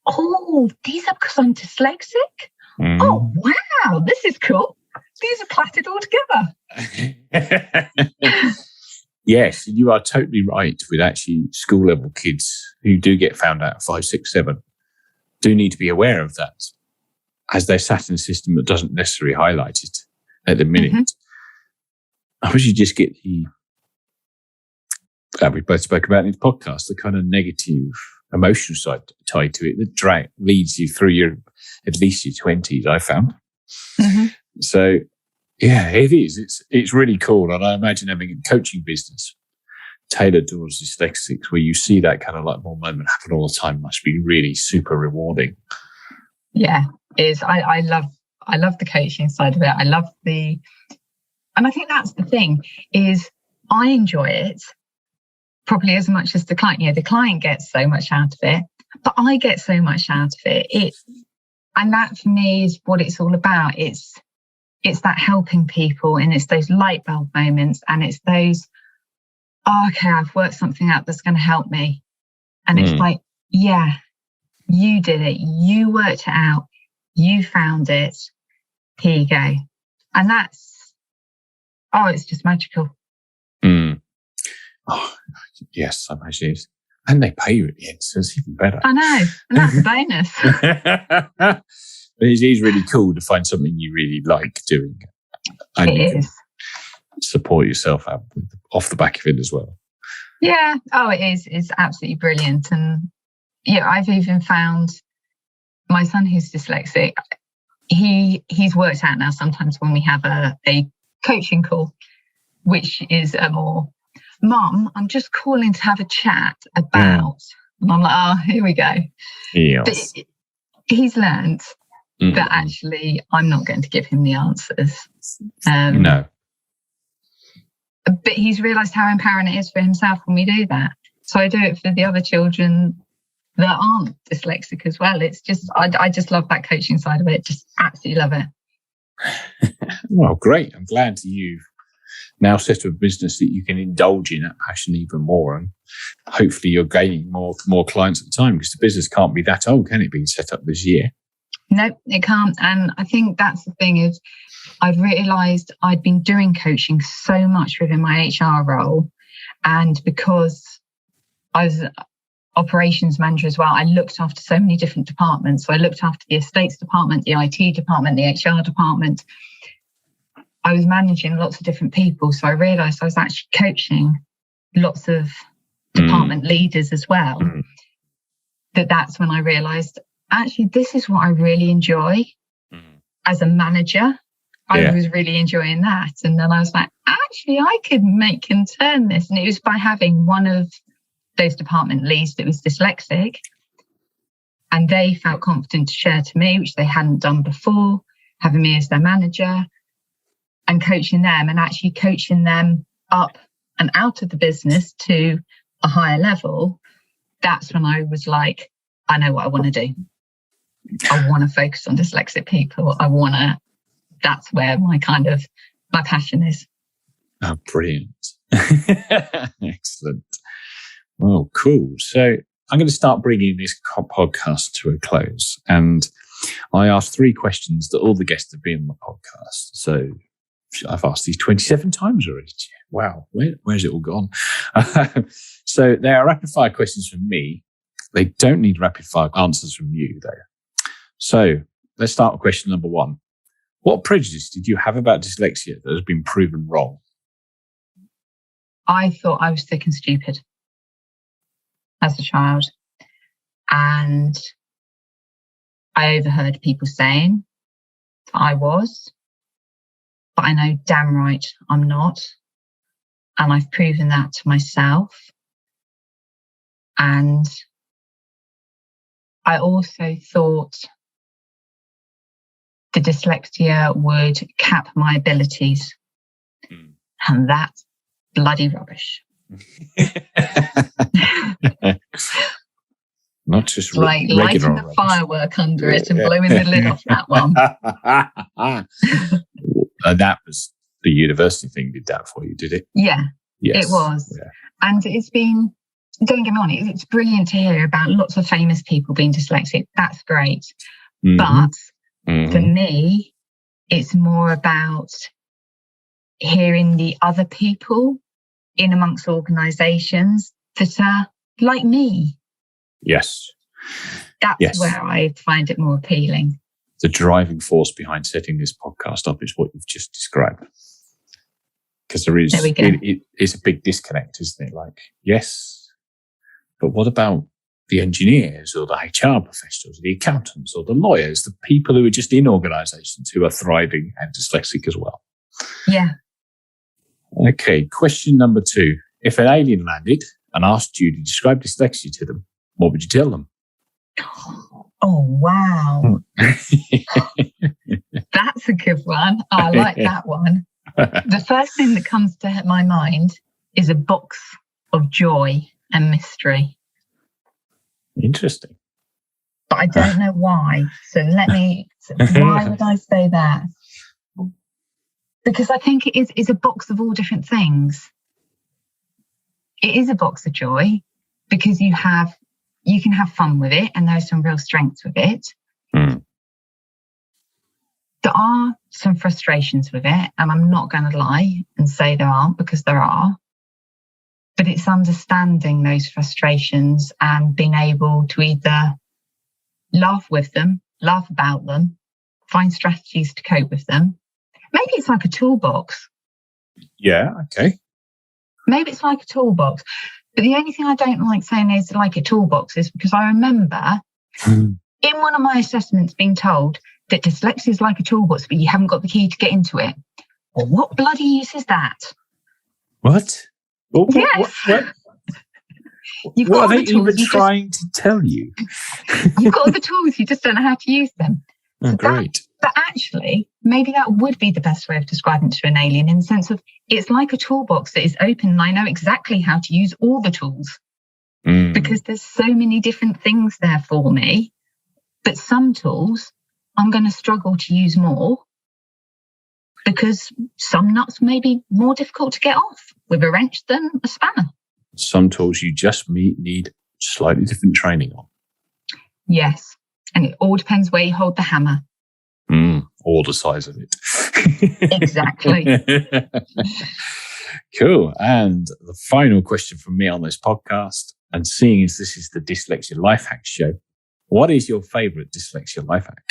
oh, these are because I'm dyslexic? Oh, wow, this is cool. These are plaited all together. Yes, you are totally right with actually school level kids who do get found out at 5, 6, 7 do need to be aware of that as they're sat in a system that doesn't necessarily highlight it at the minute. I wish you just get we both spoke about in the podcast, the kind of negative emotional side tied to it that leads you through at least your 20s, I found. So, yeah, it is. It's really cool. And I imagine having a coaching business tailored towards dyslexics where you see that kind of like more moment happen all the time must be really super rewarding. Yeah, it is. I love the coaching side of it. And I think that's the thing is I enjoy it probably as much as the client. The client gets so much out of it, but I get so much out of it. And that for me is what it's all about. It's that helping people, and it's those light bulb moments, and it's those, okay, I've worked something out that's going to help me. And it's like, yeah, you did it. You worked it out. You found it. Here you go. And that's, it's just magical. Oh, yes, I imagine it is. And they pay you at the end, so it's even better. I know. And that's a bonus. But it is really cool to find something you really like doing. And it is. Support yourself out off the back of it as well. Yeah. Oh, it is. It's absolutely brilliant. And yeah, I've even found my son who's dyslexic, he's worked out now sometimes when we have a coaching call, which is a more, Mum, I'm just calling to have a chat about, and I'm like, here we go. Yes. But he's learned that actually I'm not going to give him the answers. No. But he's realised how empowering it is for himself when we do that. So I do it for the other children that aren't dyslexic as well. It's just, I just love that coaching side of it. Just absolutely love it. Well, great. I'm glad you've now set up a business that you can indulge in that passion even more. And hopefully you're gaining more clients at the time, because the business can't be that old, can it, being set up this year? No, it can't. And I think that's the thing is, I've realised I'd been doing coaching so much within my HR role. And because I was operations manager as well, I looked after so many different departments. So I looked after the estates department, the IT department, the HR department. I was managing lots of different people. So I realised I was actually coaching lots of department leaders as well. That's when I realised, actually, this is what I really enjoy as a manager. I was really enjoying that. And then I was like, actually, I could make and turn this. And it was by having one of those department leads that was dyslexic. And they felt confident to share to me, which they hadn't done before, having me as their manager and coaching them, and actually coaching them up and out of the business to a higher level. That's when I was like, I know what I want to do. I want to focus on dyslexic people. That's where my passion is. Oh, brilliant. Excellent. Well, cool. So I'm going to start bringing this podcast to a close. And I asked 3 questions that all the guests have been on the podcast. So I've asked these 27 times already. Wow. Where's it all gone? So they are rapid fire questions from me. They don't need rapid fire answers from you, though. So let's start with question number 1. What prejudice did you have about dyslexia that has been proven wrong? I thought I was thick and stupid as a child. And I overheard people saying that I was, but I know damn right I'm not. And I've proven that to myself. And I also thought the dyslexia would cap my abilities. And that's bloody rubbish. Not just like lighting the firework under it and blowing the lid off that one. And that was the university thing did that for you, did it? Yeah, yes. It was. Yeah. And it's been, don't get me wrong, it's brilliant to hear about lots of famous people being dyslexic. That's great. But for me, it's more about hearing the other people in amongst organisations that are like me. Yes. That's where I find it more appealing. The driving force behind setting this podcast up is what you've just described. Because it's a big disconnect, isn't it? Like, yes, but what about the engineers or the HR professionals, or the accountants or the lawyers, the people who are just in organisations who are thriving and dyslexic as well? Yeah. Okay, question number 2. If an alien landed and asked you to describe dyslexia to them, what would you tell them? Oh, wow. That's a good one. I like that one. The first thing that comes to my mind is a box of joy and mystery. Interesting. but I don't know why. So why would I say that? Because I think it is a box of all different things. It is a box of joy because you can have fun with it and there's some real strengths with it. Mm. There are some frustrations with it, and I'm not going to lie and say there aren't, because there are. But it's understanding those frustrations and being able to either laugh with them, laugh about them, find strategies to cope with them. Maybe it's like a toolbox. Yeah, okay. Maybe it's like a toolbox. But the only thing I don't like saying is like a toolbox is because I remember in one of my assessments being told that dyslexia is like a toolbox, but you haven't got the key to get into it. Well, what bloody use is that? What? Yes. What are they even trying to tell you? You've got all the tools, you just don't know how to use them. Oh, great. But actually, maybe that would be the best way of describing it to an alien, in the sense of it's like a toolbox that is open and I know exactly how to use all the tools because there's so many different things there for me. But some tools I'm going to struggle to use more because some nuts may be more difficult to get off with a wrench than a spanner. Some tools you just need slightly different training on. Yes. And it all depends where you hold the hammer. Or the size of it. Exactly. Cool. And the final question from me on this podcast, and seeing as this is the Dyslexia Life Hacks Show, what is your favourite dyslexia life hack?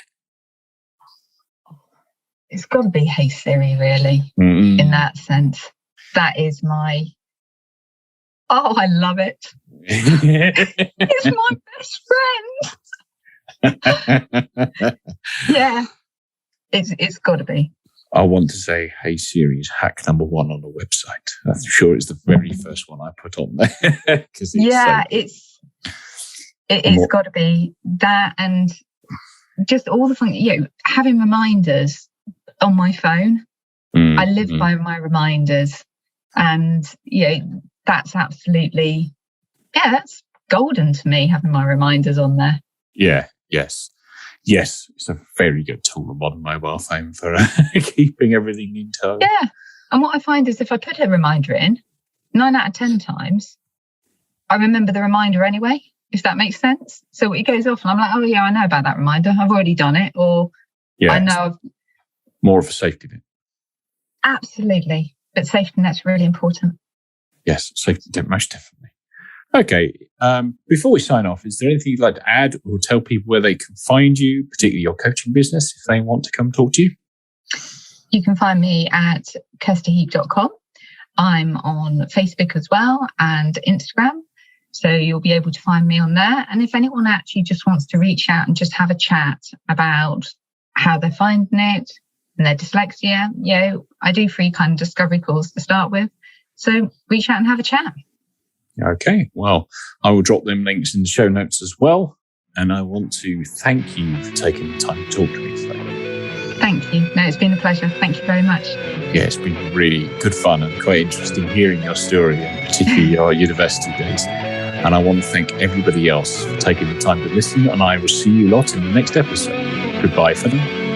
It's got to be Hey Siri, really, in that sense. That is my... Oh, I love it. It's my best friend. Yeah, it's got to be. I want to say Hey Siri is hack number 1 on the website. I'm sure it's the very first one I put on there. It's got to be that, and just all the fun, having reminders on my phone. I live by my reminders, and that's absolutely, that's golden to me, having my reminders on there. Yes, it's a very good tool, a modern mobile phone for keeping everything in tow. Yeah, and what I find is if I put a reminder in, 9 out of 10 times, I remember the reminder anyway, if that makes sense. So it goes off and I'm like, oh yeah, I know about that reminder. I've already done it. Or I know. More of a safety net. Absolutely. But safety net's really important. Yes, safety net, most definitely. Okay. Before we sign off, is there anything you'd like to add or tell people where they can find you, particularly your coaching business, if they want to come talk to you? You can find me at kirstyheap.com. I'm on Facebook as well and Instagram. So you'll be able to find me on there. And if anyone actually just wants to reach out and just have a chat about how they're finding it and their dyslexia, I do free kind of discovery calls to start with. So reach out and have a chat. Okay. Well, I will drop them links in the show notes as well. And I want to thank you for taking the time to talk to me today. Thank you. No, it's been a pleasure. Thank you very much. Yeah, it's been really good fun and quite interesting hearing your story, and particularly your university days. And I want to thank everybody else for taking the time to listen, and I will see you lot in the next episode. Goodbye for now.